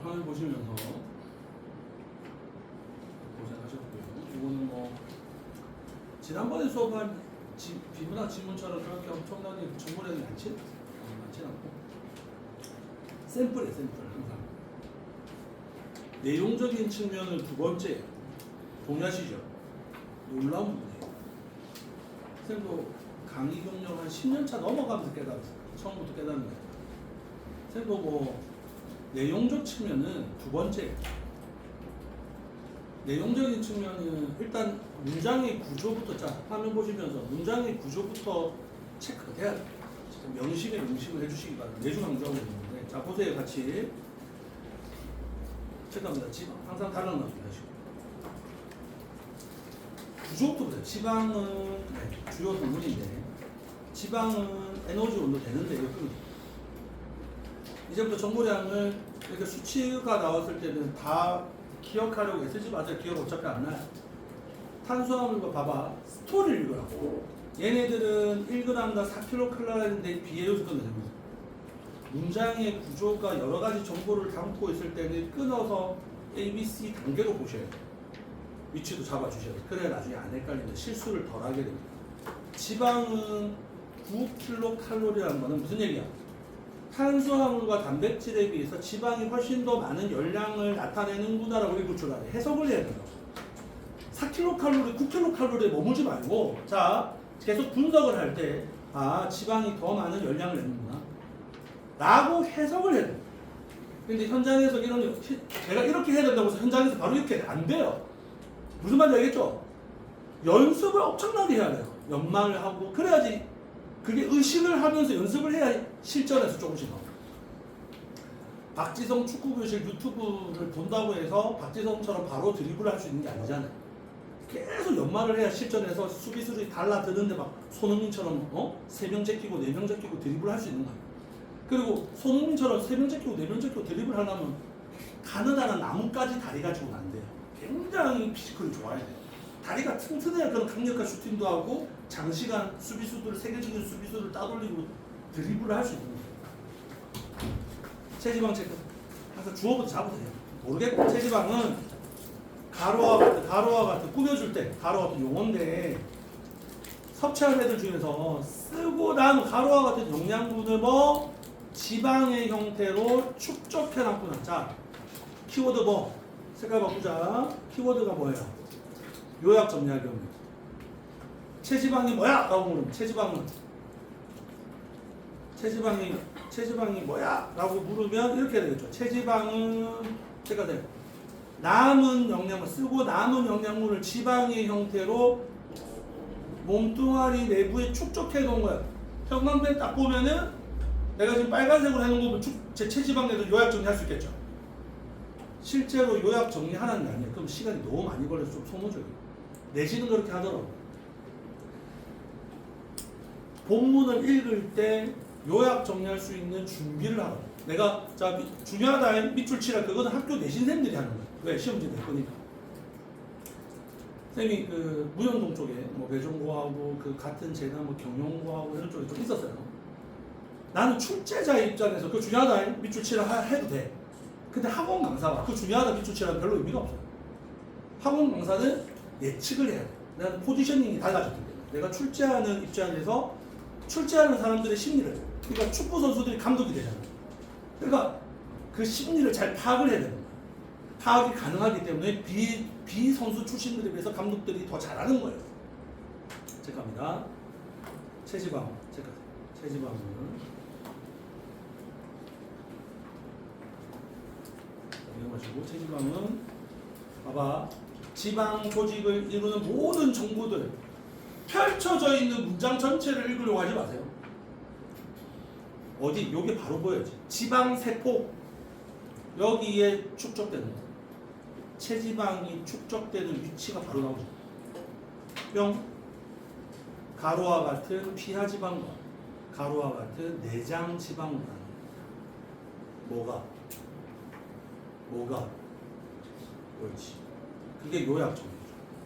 화면 보시면서 고생하셨고요. 이거는 뭐 지난번에 수업한 비문학 지문처럼 그렇게 엄청나게 정보량이 많진 않고 샘플에 샘플 항상 내용적인 측면은 두 번째 동의하시죠? 놀라운 부분이에요. 쌤도 강의 경력 한 10년차 넘어가면서 깨달았어요. 처음부터 깨닫는 거예요. 쌤도 뭐 내용적 측면은 두 번째. 내용적인 측면은 일단 문장의 구조부터, 자 화면 보시면서 문장의 구조부터 체크가 돼야 돼요. 명심을 해주시기 바랍니다. 매주 강조하고 있는데, 자 보세요. 같이 체크합니다. 지방 항상 다른 거 하시고 구조부터 보세요. 지방은 주요 성분인데 지방은 에너지 온도 되는데 이제부터 정보량을 이렇게 수치가 나왔을 때는 다 기억하려고 쓰지 마세요. 기억 어차피 안 나요. 탄수화물과 봐봐. 스토리를 읽으라고. 얘네들은 1g당 4kcal인데 비해요소가 됩니다. 문장의 구조가 여러 가지 정보를 담고 있을 때는 끊어서 A, B, C 단계로 보셔야 돼요. 위치도 잡아주셔야 돼요. 그래야 나중에 안 헷갈리는데 실수를 덜 하게 됩니다. 지방은 9kcal라는 거는 무슨 얘기야? 탄수화물과 단백질에 비해서 지방이 훨씬 더 많은 열량을 나타내는구나라고 우리 구출하래. 해석을 해야 돼요. 4kcal, 9kcal에 머물지 말고, 자, 계속 분석을 할 때, 아, 지방이 더 많은 열량을 내는구나. 라고 해석을 해야 돼요. 근데 현장에서 제가 이렇게 해야 된다고 해서 현장에서 바로 이렇게 안 돼요. 무슨 말인지 알겠죠? 연습을 엄청나게 해야 돼요. 연말을 하고 그래야지 그게 의식을 하면서 연습을 해야 실전에서 조금씩 나와요. 박지성 축구교실 유튜브를 본다고 해서 박지성처럼 바로 드리블을 할 수 있는 게 아니잖아요. 계속 연말을 해야 실전에서 수비수들이 달라드는데 막 손흥민처럼 3명 제끼고 4명 제끼고 드리블을 할 수 있는 거예요. 그리고 손흥민처럼 3명 제끼고 4명 제끼고 드리블을 하려면 가느다란 나뭇가지 다리 가지고는 안 돼요. 굉장히 피지컬이 좋아야 돼요. 다리가 튼튼해야 그런 강력한 슈팅도 하고 장시간 수비수들 세계적인 수비수를 따돌리고 드리블을 할 수 있는 거예요. 체지방 체크. 항상 주어부터 잡으세요. 모르겠고 체지방은 가루와 같은 꾸며줄 때 가루와 같은 용어인데 섭취하는 애들 중에서 쓰고 난 가루와 같은 영양분을 뭐 지방의 형태로 축적해놨구나. 자, 키워드 뭐 색깔 바꾸자. 키워드가 뭐예요? 요약 정리하기 없는. 체지방이 뭐야? 라고 물으면 체지방이 뭐야? 라고 물으면 이렇게 되겠죠. 체지방은 제가 돼요. 남은 영양분, 쓰고 남은 영양분을 지방의 형태로 몸뚱아리 내부에 축적해 놓은 거야. 형광펜 딱 보면은 내가 지금 빨간색으로 해놓은 거면 제 체지방에도 요약 정리할 수 있겠죠. 실제로 요약 정리하라는 게 아니에요. 그럼 시간이 너무 많이 걸려서 좀 소모적이에요. 내지는 그렇게 하더라고. 본문을 읽을 때 요약 정리할 수 있는 준비를 하라고. 내가 자 중요하다 밑줄 치라. 그거는 학교 내신생들이 하는 거예요. 왜? 시험지 낼 거니까. 쌤이 그 무연동 쪽에 뭐 외종고하고 그 같은 재단 뭐 경영고하고 이런 쪽에 좀 있었어요. 나는 출제자 입장에서 그 중요하다 밑줄 치라 해도 돼. 근데 학원 강사가 그 중요하다 밑줄 치라는 별로 의미가 없어요. 학원 강사는 예측을 해야 돼. 나는 포지셔닝이 달라졌기 때문에. 내가 출제하는 입장에서 출제하는 사람들의 심리를, 그러니까 축구 선수들이 감독이 되잖아. 그러니까 그 심리를 잘 파악을 해야 되는 거야. 파악이 가능하기 때문에 비 선수 출신들에 비해서 감독들이 더 잘하는 거예요. 체크합니다. 체지방 체크. 체지방은 이해하시고 체지방은 봐봐. 지방 조직을 이루는 모든 정보들 펼쳐져 있는 문장 전체를 읽으려고 하지 마세요. 어디? 요게 바로 보여야지. 지방 세포 여기에 축적되는 거. 체지방이 축적되는 위치가 바로 나오죠. 뿅. 가루와 같은 피하지방과 가루와 같은 내장지방과 뭐가? 그렇지. 그게 요약점이죠.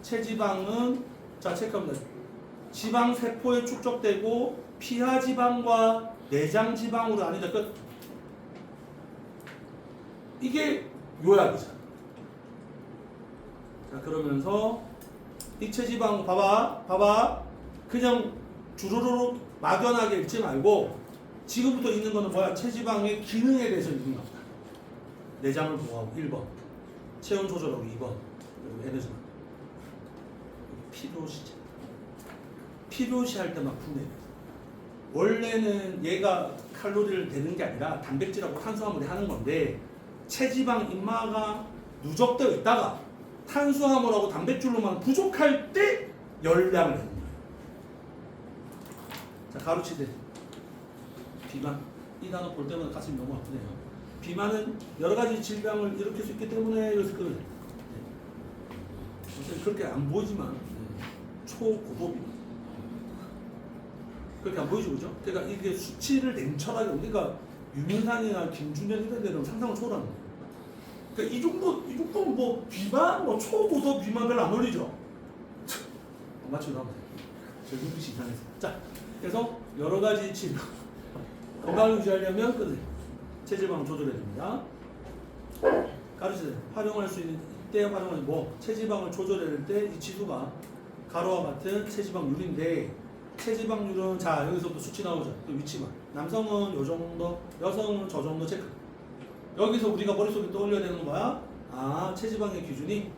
체지방은 자 체크합니다. 지방 세포에 축적되고 피하지방과 내장지방으로 나뉘다 끝. 이게 요약이잖아. 자 그러면서 이 체지방 봐봐. 그냥 주르륵 막연하게 읽지 말고 지금부터 읽는 거는 뭐야? 체지방의 기능에 대해서 읽는 겁니다. 내장을 보호하고 1번, 체온 조절하고 2번, 그리고 에너지만. 필요시 할 때만 분해. 원래는 얘가 칼로리를 대는 게 아니라 단백질하고 탄수화물이 하는 건데 체지방 인마가 누적되어 있다가 탄수화물하고 단백질로만 부족할 때 열량을 내는 거예요. 자 가루치대 비만 이 단어 볼 때마다 가슴이 너무 아프네요. 비만은 여러 가지 질병을 일으킬 수 있기 때문에 여기서 끊어요. 그렇게 안 보이지만 초고도 비만 그렇게 안 보이죠, 그죠? 그러니까 이게 수치를 냉철하게 우리가 유민상이나 김준현 이런 데는 상상을 초월하는 거예요. 그러니까 이 정도 뭐 비만, 뭐 초고도 비만 별로 안 어울리죠. 맞추기도 하면 돼요. 저 눈빛이 이상해서. 자, 그래서 여러 가지 질병 건강을 유지하려면 끊으세요. 체지방 조절해야 됩니다. 가르치세요. 활용할 수 있는 이때 활용하는 뭐 체지방을 조절할 때 이 지수가 가루와 같은 체지방률인데 체지방률은 자 여기서부터 수치 나오죠. 그 위치만. 남성은 요 정도, 여성은 저 정도 체크. 여기서 우리가 머릿속에 떠올려야 되는 건 뭐야? 아 체지방의 기준이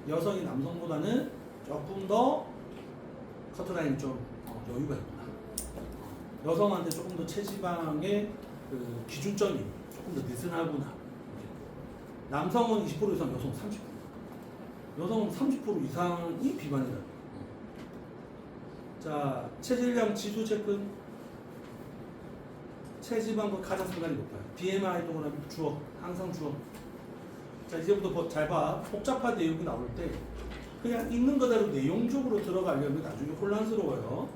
여성이 남성보다는 조금 더 커트라인이 좀 여유가 있구나. 여성한테 조금 더 체지방의 그 기준점이 조금 더 느슨하구나. 남성은 20% 이상, 여성은 30%. 여성은 30% 이상이 비만이다. 자, 체질량 지수 체크. 체지방과 가장 상관이 높아요. BMI도 그러나 주어, 항상 주어. 자, 이제부터 잘 봐. 복잡한 내용이 나올 때 그냥 있는 그대로 내용적으로 들어가려면 나중에 혼란스러워요.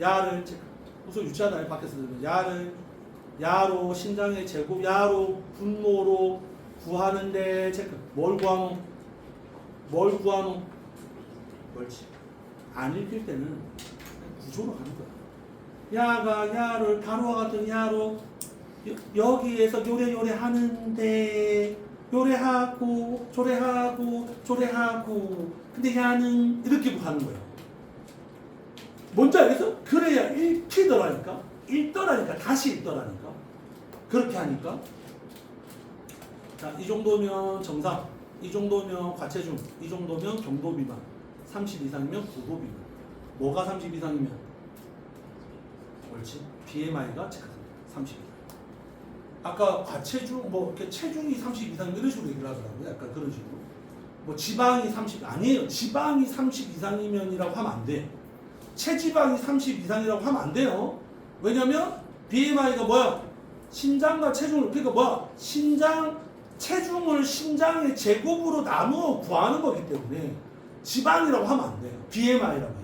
야를 체크. 우선 유치하다 밖에서 들으면 야로 신장의 제곱, 야로 분모로 구하는데 체크. 뭘 구하노? 뭘지? 안 읽힐 때는 구조로 하는 거야. 야가 야를 가로와 같은 야로 여기에서 요래 하는데 요래하고 조래하고 근데 야는 이렇게 하는 거야. 뭔지 알겠어? 그래야 읽더라니까 다시 읽더라니까. 그렇게 하니까 자, 이 정도면 정상, 이 정도면 과체중, 이 정도면 경도 비만, 30 이상이면 고도 비만. 뭐가 30 이상이면? 옳지. BMI가 체크됩니다. 30 이상. 아까 과체중, 뭐 이렇게 체중이 30 이상 이런 식으로 얘기를 하더라고요. 약간 그런 식으로. 뭐 지방이 30 아니에요. 지방이 30 이상이면이라고 하면 안 돼. 체지방이 30 이상이라고 하면 안 돼요. 왜냐면 BMI가 뭐야? 신장과 체중을 그러니까 뭐야? 체중을 신장의 제곱으로 나누어 구하는 거기 때문에 지방이라고 하면 안 돼요. BMI라고 해야죠.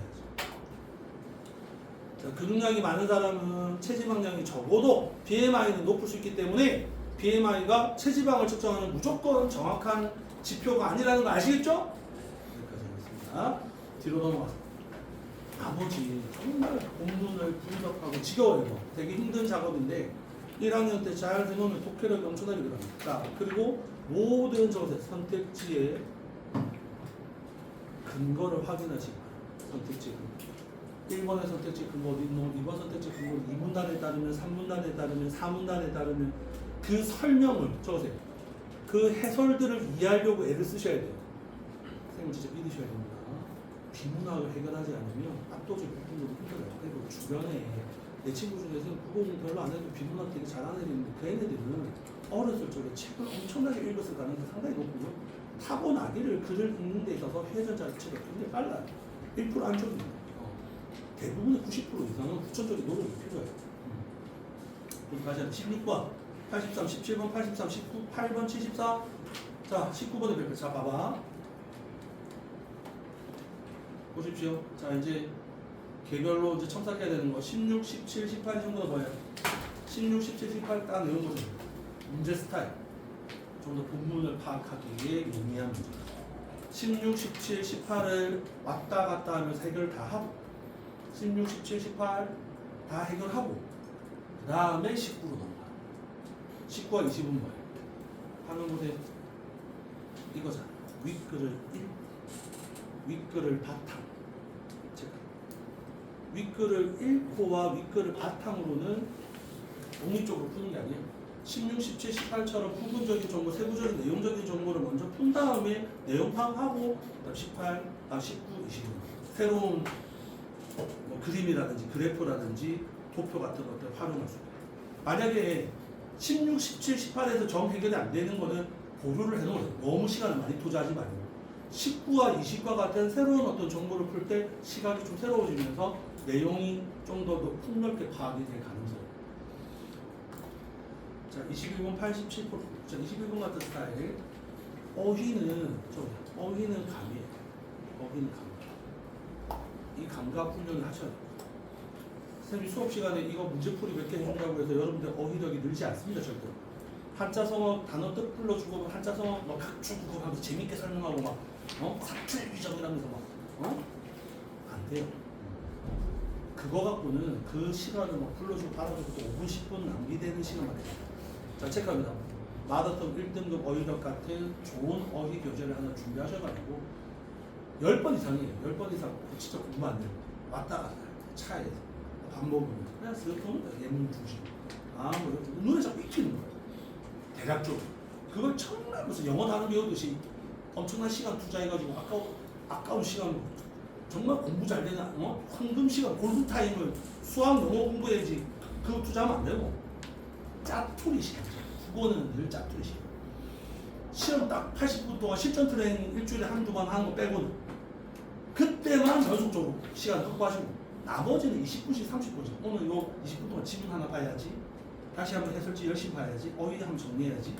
자, 근육량이 많은 사람은 체지방량이 적어도 BMI는 높을 수 있기 때문에 BMI가 체지방을 측정하는 무조건 정확한 지표가 아니라는 거 아시겠죠? 여기까지 하겠습니다. 뒤로 넘어가서 나머지 정말 본문을 분석하고 지겨워요. 되게 힘든 작업인데 1학년 때 잘 해놓으면 독해력이 엄청나게 들어갑니다. 자, 그리고 모든 선택지의 근거를 확인하시기 바랍니다. 선택지 근거. 1번의 선택지 근거 어디 있노? 2번 선택지 근거 2문단에 따르면 3문단에 따르면 4문단에 따르면 그 설명을 적으세요. 그 해설들을 이해하려고 애를 쓰셔야 돼요. 선생님 진짜 믿으셔야 됩니다. 비문학을 해결하지 않으면 압도적으로 힘들어요. 그리고 주변에 내 친구 중에서 국어는 별로 안 해도 비문학 되게 잘하는 애들 있는데 그 애네들은 어렸을 적에 책을 엄청나게 읽었을 가능성이 상당히 높고요. 타고나기를 글을 읽는 데 있어서 회전 자체가 굉장히 빨라요. 1% 안쪽입니다. 대부분의 90% 이상은 후천적인 노력이 필요해요. 다시 한번 16번, 83, 17번, 83, 19, 8번, 74. 자, 19번의 별표. 자, 봐봐. 보십시오. 자, 이제 개별로 이제 첨삭해야 되는 거. 16, 17, 18 정도가 뭐예요? 16, 17, 18 딱 내용 보세요. 문제 스타일. 좀 더 본문을 파악하기에 용이한 문제. 16, 17, 18을 왔다 갔다 하면서 해결 다 하고 16, 17, 18 다 해결하고 그 다음에 19로 넘어가요. 19와 20은 뭐예요? 하는 곳에 이거잖아. 윗글을 1, 윗글을 바탕. 윗글을 1코와 윗글을 바탕으로는 독립적으로 푸는 게 아니에요. 16, 17, 18처럼 부분적인 정보, 세부적인 내용적인 정보를 먼저 푼 다음에 내용 파악하고 18, 19, 20 새로운 뭐 그림이라든지 그래프라든지 도표 같은 것들 활용할 수 있어요. 만약에 16, 17, 18에서 정 해결이 안 되는 거는 보류를 해놓으세요. 너무 시간을 많이 투자하지 말고 19와 20과 같은 새로운 어떤 정보를 풀 때 시각이 좀 새로워지면서 내용이 좀 더 폭넓게 파악이 될 가능성이. 자, 21번 87%. 자, 21번 같은 스타일. 어휘는 감이에요. 어휘는 감각. 이 감각 훈련을 하셔야 돼요. 선생님이 수업 시간에 이거 문제풀이 몇 개 해준다고 해서 여러분들 어휘력이 늘지 않습니다, 절대. 한자 성어 단어 뜻 불러주고 한자 성어 막 각주고 하면서 재밌게 설명하고 막 사출위정이라면서 막 안 돼요. 그거 갖고는 그 시간을 막 불러주고 받아주고 또 5분 10분 낭비되는 시간 말이에요. 자, 체크합니다. 마더텅 1등급 어휘력 같은 좋은 어휘 교재를 하나 준비하셔가지고 10번 이상이에요. 10번 이상 진짜 공부 안 돼요. 왔다 갔다 차에서 밥 먹으면 그냥 스스로 예문 중심. 뭐 눈에 자꾸 익히는 거예요. 대략적으로. 그걸 정말 무슨 영어 단어 배우듯이 엄청난 시간 투자해가지고 아까운 시간 정말 공부 잘 되는 황금 시간 골든타임을 수학 영어 공부해야지. 그거 투자하면 안 되고 짜투리 시간이죠. 국어는 늘 짜투리 시간. 시험 딱 80분 동안 실전 트레이닝 일주일에 한두 번 하는 거 빼고는 그때만 연속적으로 시간 확보하시고 나머지는 20분씩 30분씩 오늘 요 20분 동안 지문 하나 봐야지, 다시 한번 해설지 열심히 봐야지, 어휘 한번 정리해야지.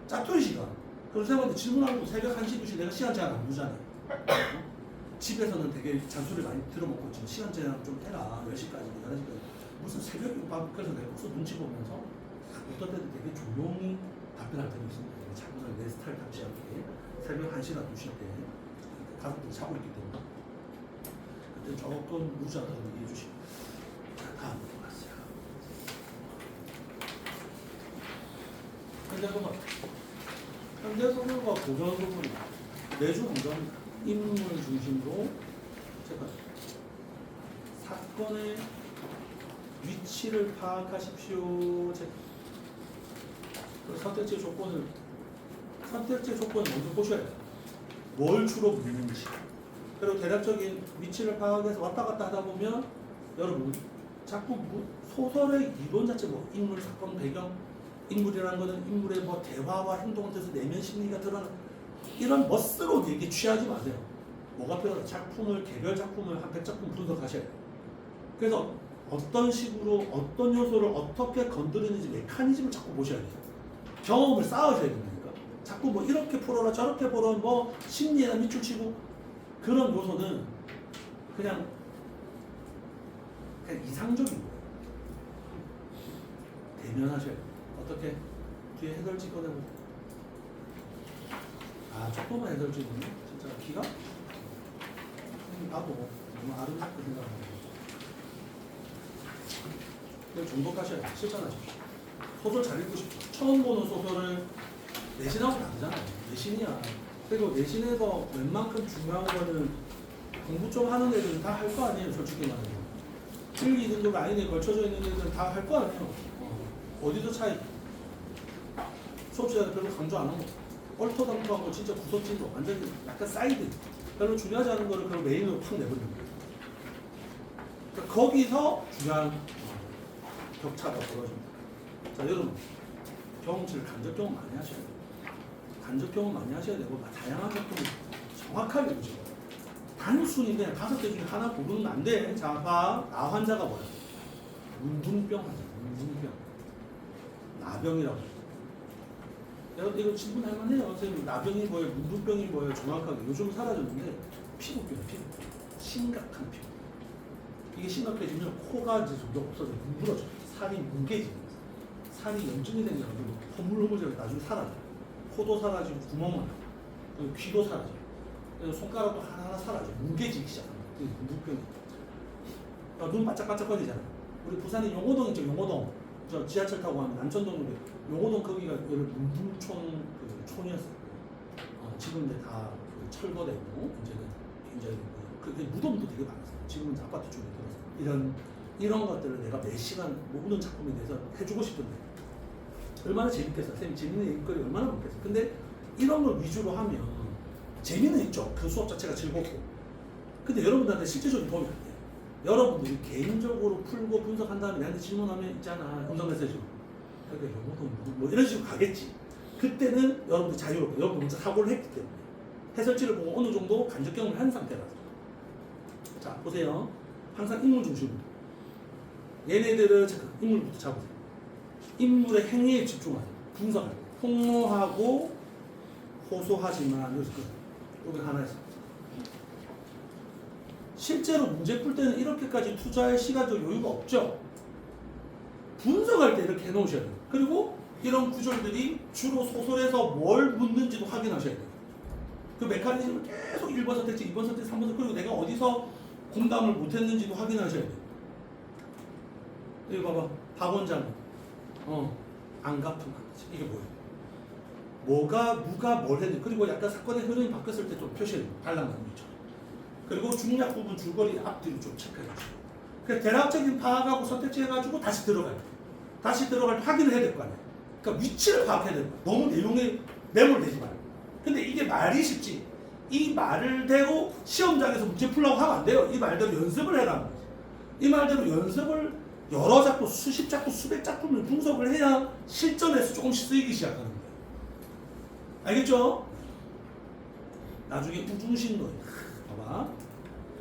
짜투리 시간. 그래서 생각하는데 질문하고 새벽 1시, 2시 내가 시간 제한 안 두잖아요. 집에서는 되게 잔소리 많이 들어먹고 지금 시간 제한 좀 해라. 10시까지, 11시까지. 무슨 새벽 밥, 그래서 내가 벌써 눈치 보면서 어떤 때도 되게 조용히 답변할 때도 있습니다. 자꾸는 내 스타일 답지 않게 새벽 1시나 2시 때 가족들이 자고 있기 때문에 그때 조금 무자라고 얘기해 주시고. 자, 다음 넘어갔어요. 현대소설과 고전소설이 매주 공정합니다. 인물 중심으로 제가 사건의 위치를 파악하십시오. 선택지의 조건을 먼저 보셔야 돼요. 뭘 주로 묻는지. 그리고 대략적인 위치를 파악해서 왔다 갔다 하다 보면 여러분 자꾸 소설의 이론 자체 뭐 인물, 사건, 배경, 인물이라는 거는 인물의 뭐 대화와 행동을 통해서 내면 심리가 드러나는 이런 멋스러운 얘기 취하지 마세요. 뭐가 필요하다. 작품을 개별 작품을 한 100작품 분석하셔야 돼요. 그래서 어떤 식으로 어떤 요소를 어떻게 건드리는지 메커니즘을 자꾸 보셔야 돼요. 경험을 쌓으셔야 된다니까. 자꾸 뭐 이렇게 풀어라 저렇게 풀어라 뭐 심리에다 밑줄 치고 그런 요소는 그냥 이상적인 거예요. 대면하셔야 돼요. 어떻게? 뒤에 해설지 꺼내고. 아, 조금만 해설지군요. 진짜 기가? 나도 너무 아름답게 생각합니다. 정독하셔야 돼요. 실천하십시오. 소설 잘 읽으십시오. 처음 보는 소설을 내신하고 다르잖아요. 내신이야. 그리고 내신에서 웬만큼 중요한 거는 공부 좀 하는 애들은 다 할 거 아니에요. 솔직히 말해서. 1, 2등급 라인에 걸쳐져 있는 애들은 다 할 거 아니에요. 어디서 차이? 수업 시간에 별로 강조 안 하고 얼토당토하고 진짜 구석진도 완전히 약간 사이드 별로 중요하지 않은 거를 그걸 메인으로 팍 내버리는 거예요. 그러니까 거기서 중요한 격차가 벌어집니다. 자, 여러분 경험치를 간접 경험 많이 하셔야 돼요. 간접 경험 많이 하셔야 되고 다양한 작품을 정확하게 보셔야 돼요. 단순히 그냥 5개 중에 하나 고르면 안 돼. 자, 봐. 나 환자가 뭐야? 문둥병 환자. 문둥병. 나병이라고. 여러분 이거 질문할 만해요. 선생님 나병이 뭐예요? 문둥병이 뭐예요? 정확하게. 요즘 사라졌는데 피부병, 피부병. 심각한 피부. 이게 심각해지면 코가 이제 점점 없어져. 뭉그러져. 살이 뭉개집니다. 살이 염증이 생겨가지고 허물허물하게 나중에 사라져요. 코도 사라지고 구멍만 나고 그리고 귀도 사라져요. 그래서 손가락도 하나하나 사라져요. 뭉개지기 시작합니다. 그게 문둥병이. 눈 반짝반짝거리잖아요. 우리 부산에 용호동 있죠. 용호동. 저 지하철 타고 가면 난천동인데 용호동 거기가 문둥촌 그 촌이었어요. 지금 이제 다 철거되고 이제는 굉장히 그 무덤도 되게 많았어요. 지금은 이제 아파트 쪽에 들어서 이런 것들을 내가 몇 시간 모든 작품에 대해서 해주고 싶은데 얼마나 재밌겠어요. 선생님 재밌는 일거리 얼마나 많겠어요. 근데 이런 걸 위주로 하면 재미는 있죠. 그 수업 자체가 즐겁고. 근데 여러분들한테 실제적인 도움이 안 돼요. 여러분들이 개인적으로 풀고 분석한 다음에 나한테 질문하면 있잖아. 음성 메시지로. 그러니까 뭐 이런 식으로 가겠지. 그때는 여러분들 자유롭고 여러분 먼저 사고를 했기 때문에 해설지를 보고 어느 정도 간접 경험을 한 상태라서. 자, 보세요. 항상 인물 중심으로. 얘네들은 잠깐 인물부터 잡으세요. 인물의 행위에 집중하세요. 분석하세요. 폭로하고 호소하지만 여기서 여기 하나 있습니다. 실제로 문제 풀 때는 이렇게까지 투자할 시간적 여유가 없죠. 분석할 때 이렇게 해놓으셔야 돼요. 그리고 이런 구절들이 주로 소설에서 뭘 묻는지도 확인하셔야 돼요. 그 메커니즘을 계속 1번 선택지, 2번 선택지, 3번 선택지, 그리고 내가 어디서 공감을 못했는지도 확인하셔야 돼요. 여기 봐봐. 박 원장. 안 갚은 거지. 이게 뭐예요? 누가 뭘 했는지. 그리고 약간 사건의 흐름이 바뀌었을 때 좀 표시해요. 발랑만 있죠. 그리고 중략 부분 줄거리 앞뒤로 좀 체크해 주시고. 그래서 대략적인 파악하고 선택지 해가지고 다시 들어가요. 다시 들어갈 때 확인을 해야 될 거 아니에요. 그러니까 위치를 파악해야 되는 거예요. 너무 내용에 매몰되지 말고. 근데 이게 말이 쉽지. 이 말대로 시험장에서 문제 풀라고 하면 안 돼요. 이 말대로 연습을 해라는 거지. 이 말대로 연습을 여러 작품, 수십 작품, 수백 작품을 분석을 해야 실전에서 조금씩 쓰이기 시작하는 거예요. 알겠죠? 나중에 우중신노. 봐봐.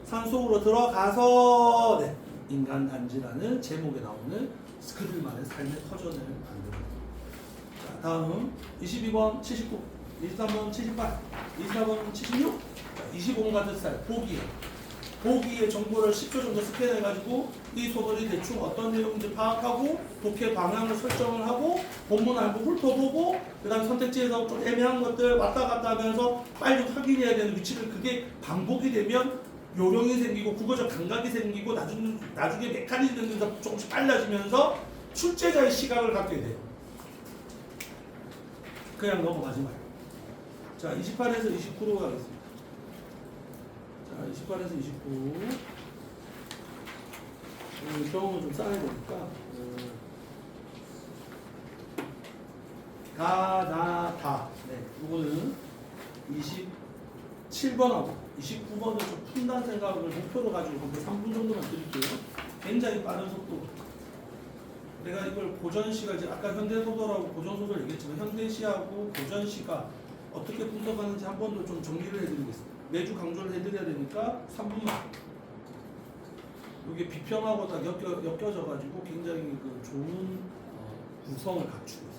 산속으로 들어가서 인간단지라는 제목에 나오는 그들만의 삶의 터전을 만듭니다. 자, 다음 22번 79, 23번 78, 24번 76, 25번 같은 스타일 보기의 정보를 10초 정도 스캔해가지고 이 소설이 대충 어떤 내용인지 파악하고 독해 방향을 설정을 하고 본문 알고 훑어보고 그 다음 선택지에서 좀 애매한 것들 왔다 갔다 하면서 빨리 확인해야 되는 위치를 그게 반복이 되면 요령이 생기고 국어적 감각이 생기고 나중에 메커니즘이 조금씩 빨라지면서 출제자의 시각을 갖게 돼요. 그냥 넘어가지 말고. 자, 28에서 29로 가겠습니다. 자, 28에서 29. 경험을 좀 쌓아야 되니까. 다. 네, 이거는 27번하고 29번을 좀 푼다는 생각을 목표로 가지고 한 3분 정도만 드릴게요. 굉장히 빠른 속도. 내가 이걸 고전시가 이제 아까 현대소설하고 고전소설 얘기했지만 현대시하고 고전시가 어떻게 분석하는지 한 번 더 좀 정리를 해드리겠습니다. 매주 강조를 해드려야 되니까 3분만. 이게 비평하고 다 엮여져가지고 굉장히 그 좋은 구성을 갖추고 있습니다.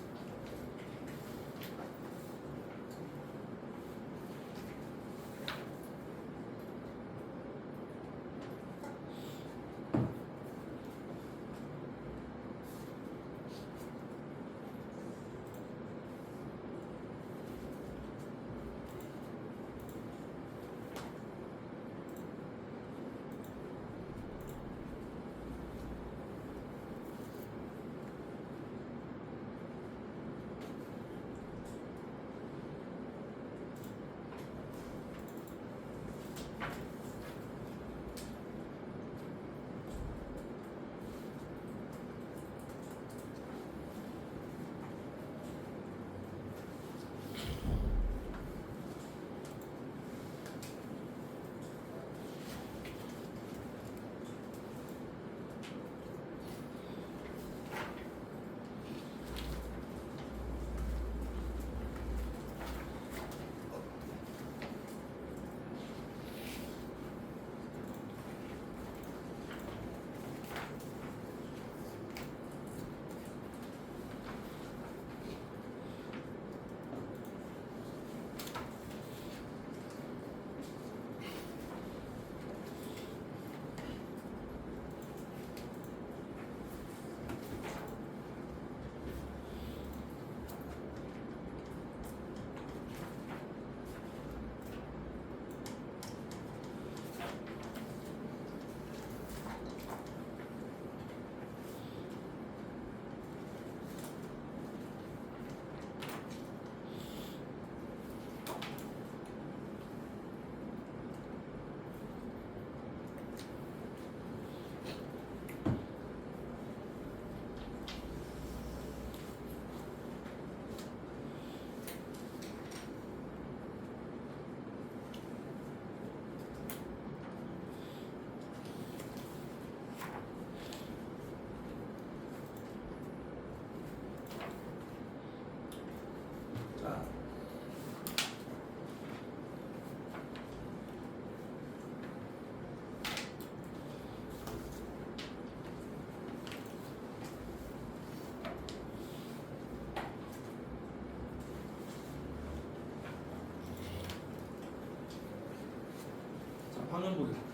화면 보겠습니다.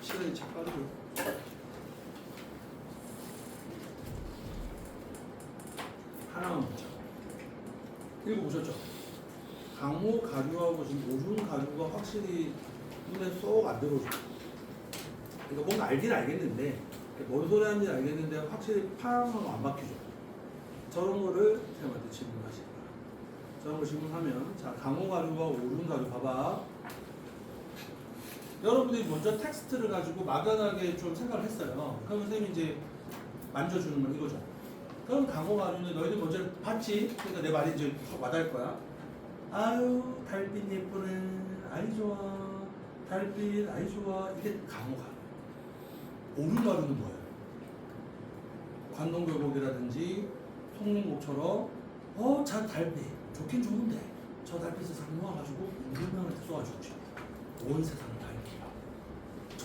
시간이 참 빠르죠. 하나만 보자. 읽어보셨죠? 강호 가류하고 지금 오준 가류가 확실히 눈에 쏙 안 들어오죠. 그러니까 뭔가 알긴 알겠는데 뭔 소리 하는지 알겠는데 확실히 파랑하고 안 박히죠. 저런 거를 쌤한테 질문하시기 바랍니다. 저런 거 질문하면 자 강호 가류와 오준 가류 봐봐. 여러분들이 먼저 텍스트를 가지고 막연하게 좀 생각을 했어요. 그러면 선생님이 이제 만져주는 건 이거죠. 그럼 강호 가류는 너희들 먼저 봤지? 그러니까 내 말이 이제 확 와닿을 거야. 아유 달빛 예쁘네. 아이 좋아. 달빛 아이 좋아. 이게 강호 가류. 오른 가류는 뭐예요? 관동교곡이라든지 송림곡처럼 저 달빛 좋긴 좋은데 저 달빛을 싹 모아가지고 운명한테 쏘아주고 싶어. 온 세상을 달빛이라.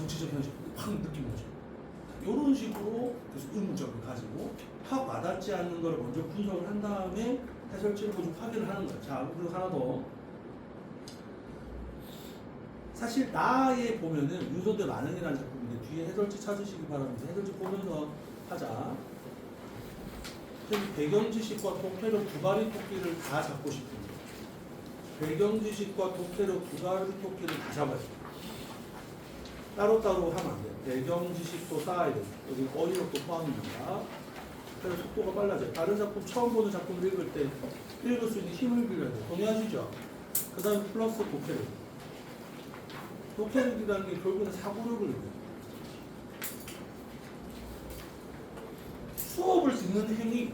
정치적 현실 확 느낀 거죠. 이런 식으로 그래서 의문점을 가지고 확 와닿지 않는 걸 먼저 분석을 한 다음에 해설지를 좀 확인을 하는 거예요. 자, 그리고 하나 더. 사실 나에 보면은 윤석열 만행이라는 작품인데 뒤에 해설지 찾으시기 바랍니다. 해설지 보면서 하자. 배경 지식과 독해력 두 가지 토끼를 다 잡고 싶습니다. 배경 지식과 독해력 두 가지 토끼를 다 잡아야 돼요. 따로따로 하면 안 돼요. 배경 지식도 쌓아야 돼요. 여기 어휘력도 포함입니다. 그래서 속도가 빨라져요. 다른 작품, 처음 보는 작품을 읽을 때 읽을 수 있는 힘을 빌려야 돼요. 동의하시죠? 그 다음에 플러스 독해력. 독해력이라는 게 결국은 사고력을 읽어요. 수업을 듣는 행위,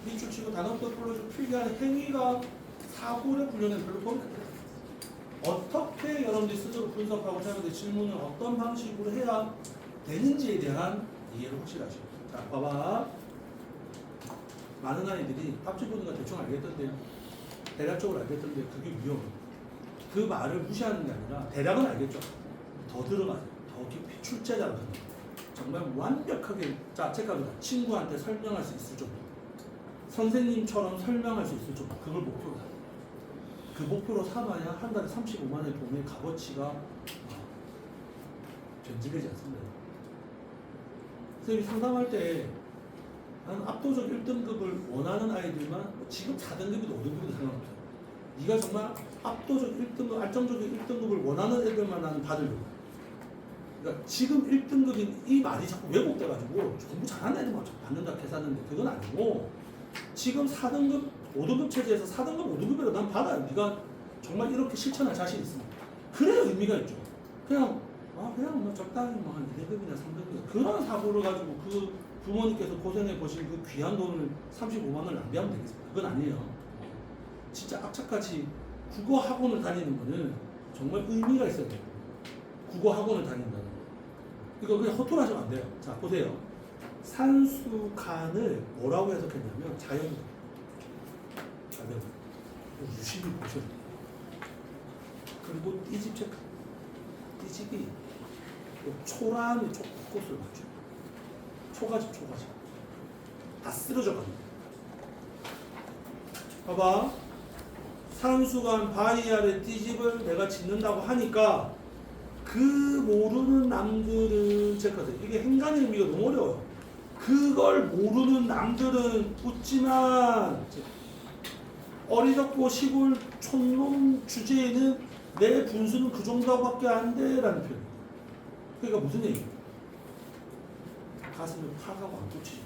밑줄 치고 단어도 불러주고 필기하는 행위가 사고력 훈련에 별로 도움이 안 돼요. 어떻게 여러분들이 스스로 분석하고 생각하는데 질문을 어떤 방식으로 해야 되는지에 대한 이해를 확실하시고. 자, 봐봐. 많은 아이들이 답지 보는 거 대충 알겠던데요. 대략적으로 알겠던데요. 그게 위험해요. 그 말을 무시하는 게 아니라 대략은 알겠죠. 더 들어가세요. 더 깊이 출제자로 하는 거예요. 정말 완벽하게 자책합니다. 친구한테 설명할 수 있을 정도. 선생님처럼 설명할 수 있을 정도. 그걸 목표로 삼아요. 그 목표로 삼아야 한 달에 35만 원의 돈의 값어치가 변질되지 않습니다. 선생님이 상담할 때 나는 압도적 1등급을 원하는 아이들만 지금 4등급이든 5등급이든 상관없어요. 네가 정말 압도적 1등급, 알정적인 1등급을 원하는 애들만 나는 받으려고. 그러니까 지금 1등급인 이 말이 자꾸 왜곡돼가지고 공부 잘하는 애들만 받는다 계산하는데 그건 아니고 지금 4등급, 5등급 체제에서 4등급, 5등급이라도 난 받아요. 네가 정말 이렇게 실천할 자신 있습니다. 그래야 의미가 있죠. 그냥 뭐 적당히 뭐 한 2등급이나 3등급 그런 사고를 가지고 그 부모님께서 고생해 보신 그 귀한 돈을 35만 원을 낭비하면 되겠습니까? 그건 아니에요. 진짜 악착같이 국어 학원을 다니는 거는 정말 의미가 있어야 돼요. 국어 학원을 다닌다는 거. 이거 그냥 허투루하시면 안 돼요. 자, 보세요. 산수간을 뭐라고 해석했냐면 자연분. 자연. 유심히 보셔야 돼요. 그리고 띠집 체크. 띠집이 초라함의 꽃을 맞춰요. 초가집. 다 쓰러져 갑니다. 봐봐. 산수간 바위 아래 띠집을 내가 짓는다고 하니까 그 모르는 남들은 체크하세요. 이게 행간의 의미가 너무 어려워요. 그걸 모르는 남들은 웃지만 어리석고 시골 촌놈 주제에는 내 분수는 그 정도밖에 안 돼라는 표현이에요. 그러니까 무슨 얘기예요? 가슴을 파가고 안 꽂히지.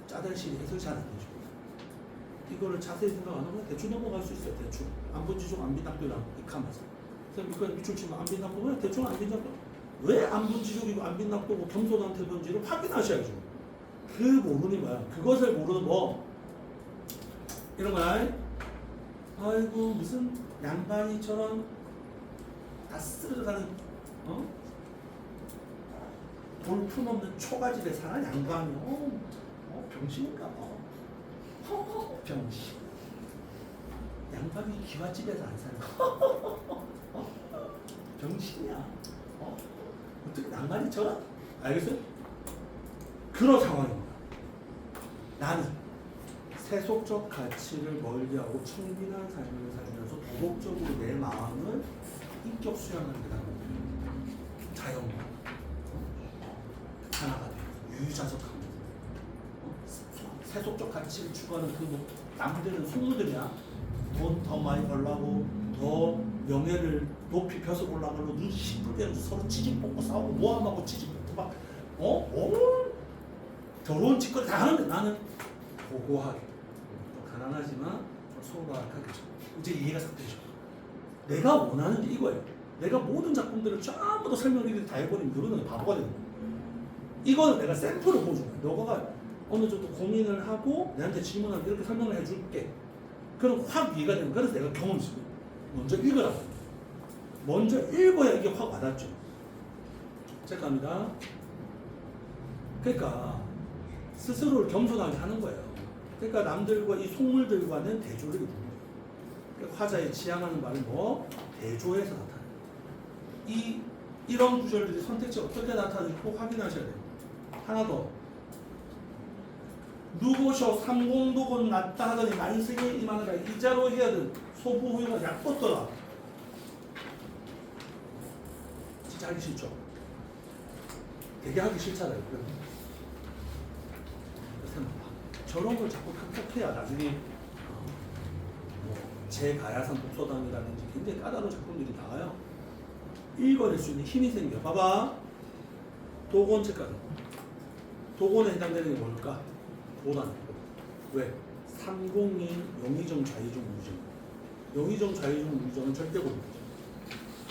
짜잘시리 해석이 잘 안 되죠. 이거를 자세히 생각 안 하면 대충 넘어갈 수 있어요. 대충. 안분지종 안빈낙도랑 익하면서. 그래서 이건 밑줄 치면 안빈낙도면 대충 안빈낙도. 왜 안분지종이고 안빈낙도고 겸손한테 번지를 확인하셔야죠. 그 모르는 거야. 그것을 모르는 뭐 이런 거야. 아이고 무슨 양반이처럼 다 쓸어가는 볼품없는 초가집에 사는 양반이 병신인가 봐. 병신. 양반이 기와집에서 안 사는 병신이야. 어떻게 양반이처럼? 알겠어요? 그런 상황입니다. 나는 세속적 가치를 멀리하고 청빈한 삶을 살면서 도덕적으로 내 마음을 인격 수양하는 게 나는 자연과 하나가 되어서 유유자적하면서 세속적 가치를 추구하는 그 뭐 남들은 속물들이야. 돈 더 많이 벌라고 더 명예를 높이 벼서 올라가려고 눈 시뻘게 하면서 서로 찌직 뽑고 싸우고 모함하고 찌직 뽑고 막 오늘 더러운 짓거리 다 하는데 나는 고고하게 가난하지만 소박하게 이제 이해가 싹 되죠. 내가 원하는 게 이거예요. 내가 모든 작품들을 전부 다 설명을 다 해버리면 그거는 바보가 되는 거예요. 이거는 내가 샘플을 보여준 거야. 너가 어느 정도 고민을 하고 내한테 질문하면 이렇게 설명을 해줄게. 그럼 확 이해가 되는 거야. 그래서 내가 경험을 쓰고 먼저 읽으라고. 먼저 읽어야 이게 확 와닿죠. 체크합니다. 그러니까 스스로를 겸손하게 하는 거예요. 그러니까 남들과 이 속물들과는 대조를 이루는 거예요. 그러니까 화자의 지향하는 말은 뭐? 대조해서 나타내요. 이 이런 구절들이 선택지가 어떻게 나타나는지 꼭 확인하셔야 돼요. 하나 더. 누구셔 삼공독은 낫다 하더니 만승에 임하느라 이자로 해야든 소부후유가 약뻗더라. 진짜 하기 싫죠? 되게 하기 싫잖아요. 저런 걸 자꾸 탐탁해야 나중에 제 가야산 독서당이라든지 굉장히 까다로운 작품들이 나와요. 읽어낼 수 있는 힘이 생겨. 봐봐. 도곤 책까지. 도곤에 해당되는 게 뭘까? 도단. 왜? 302 용의정 좌의정 무정. 용의정 좌의정 무정은 절대권이죠.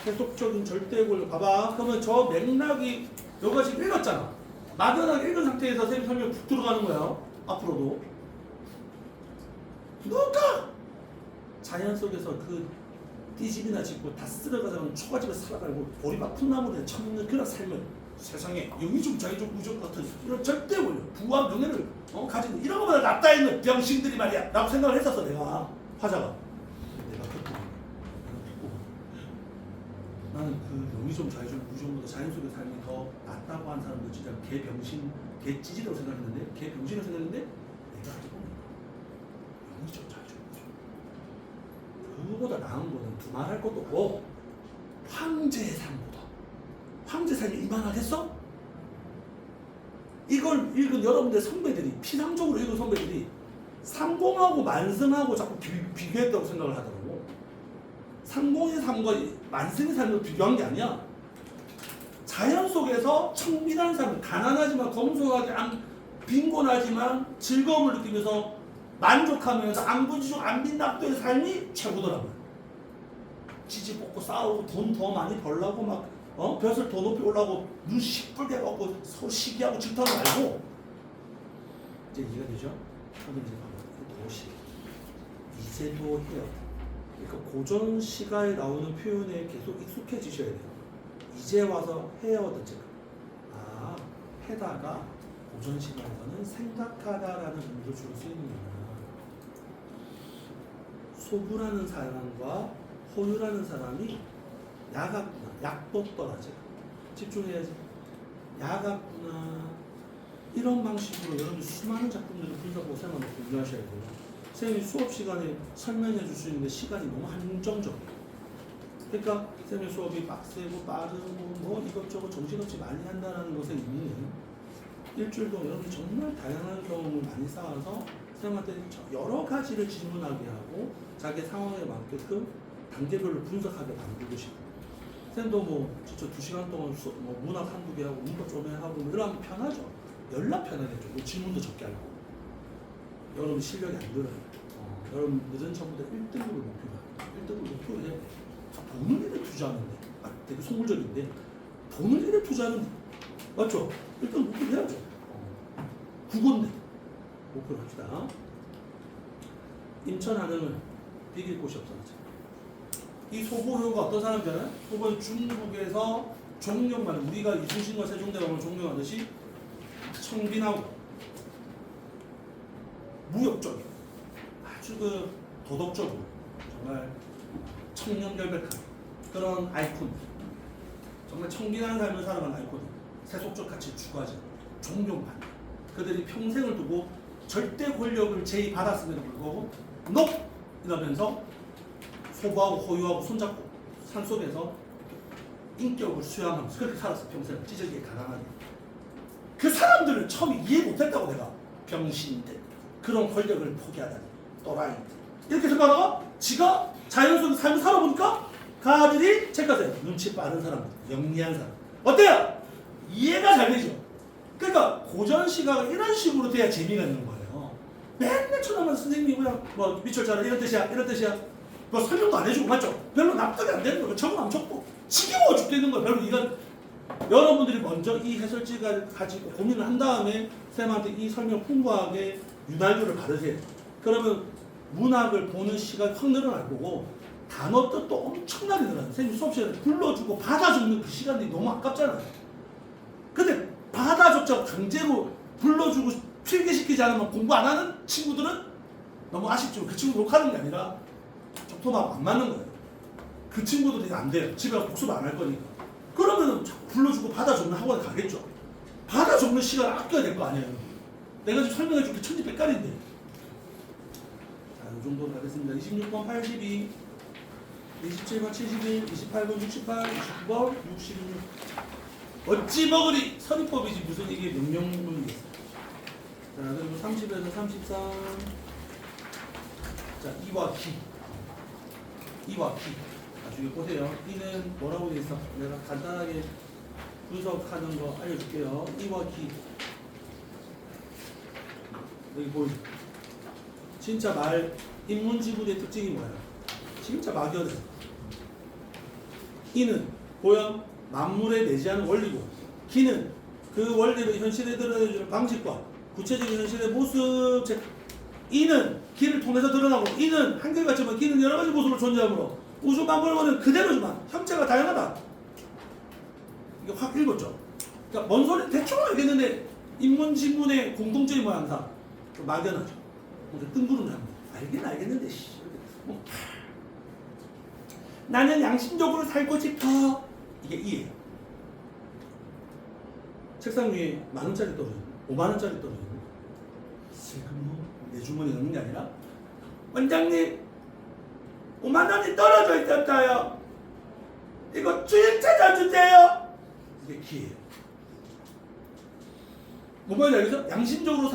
계속적인 절대권. 봐봐. 그러면 저 맥락이 여기가 지금 읽었잖아. 막연하게 읽은 상태에서 선생님 설명 푹 들어가는 거야. 앞으로도. 누가 자연 속에서 그 띠집이나 짓고 다 쓸어가자면 초가집에 살아가고 보리밭 풋나무에 처먹는 그런 삶을 세상에 영의적 자의적 우적 같은 이런 절대 원리 부와 명예를 가지고 이런 것보다 낫다 있는 병신들이 말이야 라고 생각을 했었어. 내가 화자가 내가 듣고 나는 그 영의적 자의적 우적보다 자연 속의 삶이 더 낫다고 하는 사람들 진짜 개병신 개찌질이라고 생각했는데 개병신이라고 생각했는데 내가 하지 보니까 영의적 자의적 그거보다 나은 거는 두말할 것도 없고 황제의 삶보다 황제의 삶이 이만하겠어? 이걸 읽은 여러분들 선배들이 피상적으로 읽은 선배들이 상공하고 만승하고 자꾸 비교했다고 생각을 하더라고. 상공의 삶과 만승의 삶을 비교한 게 아니야. 자연 속에서 청빈한 삶, 가난하지만 검소하게 빈곤하지만 즐거움을 느끼면서 만족하면서 안부지중 안빈낙도의 삶이 최고더라고요. 지지 뽑고 싸우고 돈 더 많이 벌라고 막 벼슬 더 높이 올라고 눈 시뻘게 갖고 서로 시기하고 질투하는 말고 이제 이해가 되죠? 그럼 이제 봐봐. 도시 이제도 해요. 그러니까 고전 시가에 나오는 표현에 계속 익숙해지셔야 돼요. 이제 와서 해요. 아 해다가 고전 시가에서는 생각하다라는 의미로 줄 수 있는 거야. 소부라는 사람과 호유라는 사람이 야같구나. 약벗더라. 제가 집중해야지. 야같구나. 이런 방식으로 여러분이 수많은 작품들을 분석하고 생각하고 공유하셔야 돼요. 선생님이 수업 시간에 설명해 줄 수 있는데 시간이 너무 한정적이에요. 그러니까 선생님 수업이 빡세고 빠르고 뭐 이것저것 정신없이 많이 한다는 것에 의미는 일주일 동안 여러분이 정말 다양한 경험을 많이 쌓아서 선생님한테 여러 가지를 질문하게 하고 자기 상황에 맞게끔 단계별로 분석하게 만들고 싶고 선생님도 뭐 진짜 2시간 동안 뭐 문학 한두 개 하고 문법 좀 하고 뭐 이러면 편하죠. 연락 편하겠죠. 뭐 질문도 적게 하고 여러분 실력이 안 늘어요. 여러분 늦은 전부터 1등으로 목표가 1등으로 목표를 해야 돼. 돈을 이래 투자하는데 되게 속물적인데 돈을 이래 투자하는데 맞죠? 1등 목표를 해야죠. 국어인데 목표를 합시다. 인천 한흥을 비길 곳이 없어졌죠. 이 소보효가 어떤 사람이잖아요? 소보는 중국에서 종룡만 우리가 이순신과 세종대왕을 종룡하듯이 청빈하고 무역적인 아주 그 도덕적으로 정말 청렴결백한 그런 아이콘 정말 청빈한 삶을 살아가는 아이콘 세속적 가치를 추구하지 종룡만 그들이 평생을 두고 절대 권력을 제의받았음에도 불구하고 넉! 이러면서 소부하고 호유하고 손잡고 산속에서 인격을 수양하면서 그렇게 살았어. 평생 찌질게 가난하게. 그 사람들을 처음에 이해 못했다고 내가. 병신들 그런 권력을 포기하다니 또라이들 이렇게 생각하다가 지가 자연 속의 삶을 살아보니까 가들이 책가세요. 눈치 빠른 사람들 영리한 사람 어때요? 이해가 잘 되죠. 그러니까 고전 시각은 이런 식으로 돼야 재미가 있는 거예요. 맨날 쳐다보면 선생님이 그냥 뭐 미철자라 이런 뜻이야 이런 뜻이야 뭐 설명도 안 해주고 맞죠? 별로 납득이 안 되는 거예요. 적으면 적고 지겨워 죽겠는 거예요. 별로 이건 여러분들이 먼저 이 해설지를 가지고 고민을 한 다음에 쌤한테 이 설명 풍부하게 윤활유를 바르세요. 그러면 문학을 보는 시간이 확 늘어날 거고 단어 뜻도 엄청나게 늘어나요. 선생님 수업 시간에 불러주고 받아주는 그 시간이 너무 아깝잖아요. 근데 받아줬자고 강제로 불러주고 필기시키지 않으면 공부 안 하는 친구들은 너무 아쉽죠. 그 친구 욕하는 게 아니라 적토하고 안 맞는 거예요. 그 친구들이 안 돼요. 집에 가서 복습 안 할 거니까. 그러면은 자꾸 불러주고 받아 적는 학원에 가겠죠. 받아 적는 시간 아껴야 될 거 아니에요. 내가 지금 설명해 줄게 천지백깔인데. 자, 이 정도로 가겠습니다. 26번 82, 27번 71, 28번 68, 29번 66. 어찌 먹으리 서리법이지 무슨 이게 명령문이겠어. 자, 그리고 30에서 33. 자, 이와 기. 이와 기. 나중에 보세요. 이는 뭐라고 돼 있어? 내가 간단하게 분석하는 거 알려줄게요. 이와 기. 여기 보이죠? 진짜 말, 인문지문의 특징이 뭐야? 진짜 막연해. 이는 보여? 만물에 내재하는 원리고, 기는 그 원리를 현실에 드러내주는 방식과 구체적인 현실의 모습. 이는 기를 통해서 드러나고, 이는 한결같지만 기는 여러 가지 모습으로 존재하므로 우주 만물은 그대로지만 형체가 다양하다. 이게 확 읽었죠? 그러니까 뭔 소리 대충 알겠는데 인문지문의 공통적인 모양상 좀 막연하죠. 뜬구름 잡는. 알긴 알겠는데 씨. 뭐. 나는 양심적으로 살고 싶어. 이게 이예요. 책상 위에 10,000원짜리 떨어지고 50,000원짜리 떨어지고 지금 내 주머니에 넣는 게 아니라 원장님 50,000원이 떨어져 있었어요. 이거 주인 찾아주세요. 이게 기예요. 뭔 말인지 알겠죠? 양심적으로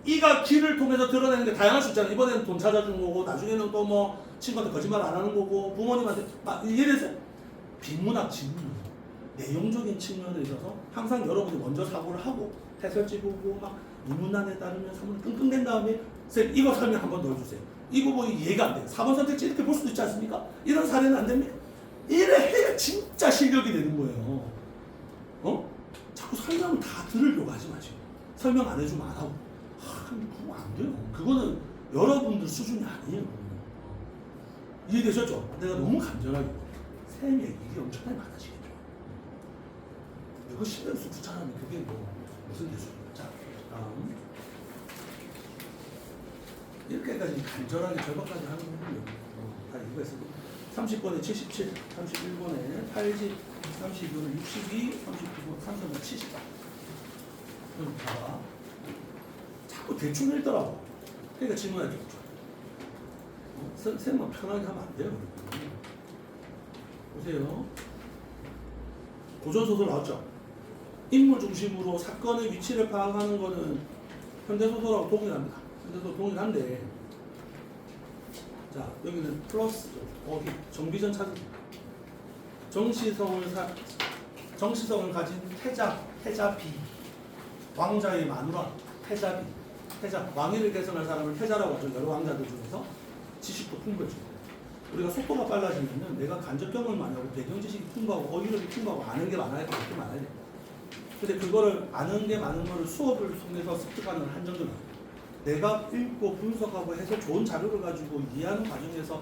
이가 기를 통해서 드러내는 게 다양할 수 있잖아요. 이번에는 돈 찾아주는 거고, 나중에는 또 뭐 친구한테 거짓말 안 하는 거고, 부모님한테 막 이래서 비문학 질문, 내용적인 측면에 있어서 항상 여러분이 먼저 사고를 하고 해설지 보고 막 이문안에 따르면 사문을 끙끙댄 다음에 선생님 이거 설명 한번 더 해주세요. 이 부분이 이해가 안 돼요. 4번 선택지 이렇게 볼 수도 있지 않습니까? 이런 사례는 안 됩니까? 이래 해야 진짜 실력이 되는 거예요. 어? 자꾸 설명 다 들으려고 하지 마시고 설명 안 해주면 안 하고 그거 안 돼요. 그거는 여러분들 수준이 아니에요. 이해되셨죠? 내가 너무 간절하게 쌤의 일이 엄청나게 많아지겠죠. 이거 신경 쓰고 사람이 그게 뭐 무슨 대수입니까? 자, 다음 이렇게까지 간절하게 절박까지 하는 거군요. 다 이유가 있어요. 30번에 77, 31번에 80, 32번에 62, 39번, 33번에 70. 그럼 봐봐. 자꾸 대충 읽더라고. 그러니까 질문하기 좋죠. 쌤만 편하게 하면 안 돼요. 보세요. 고전소설 나왔죠? 인물 중심으로 사건의 위치를 파악하는 거는 현대소설하고 동일합니다. 현대소설 동일한데, 자, 여기는 플러스, 정비전 찾은 정시성을 가진 태자비, 왕자의 마누라, 태자, 왕위를 개선할 사람을 태자라고 하죠. 여러 왕자들 중에서 지식도 풍부해져. 우리가 속도가 빨라지면 내가 간접 경험을 많이 하고 배경 지식이 풍부하고 어휘력이 풍부하고 아는 게 많아야 돼. 그렇게 많아야 돼. 근데 그거를 아는 게 많은 거를 수업을 통해서 습득하는 한정도 내가 읽고 분석하고 해서 좋은 자료를 가지고 이해하는 과정에서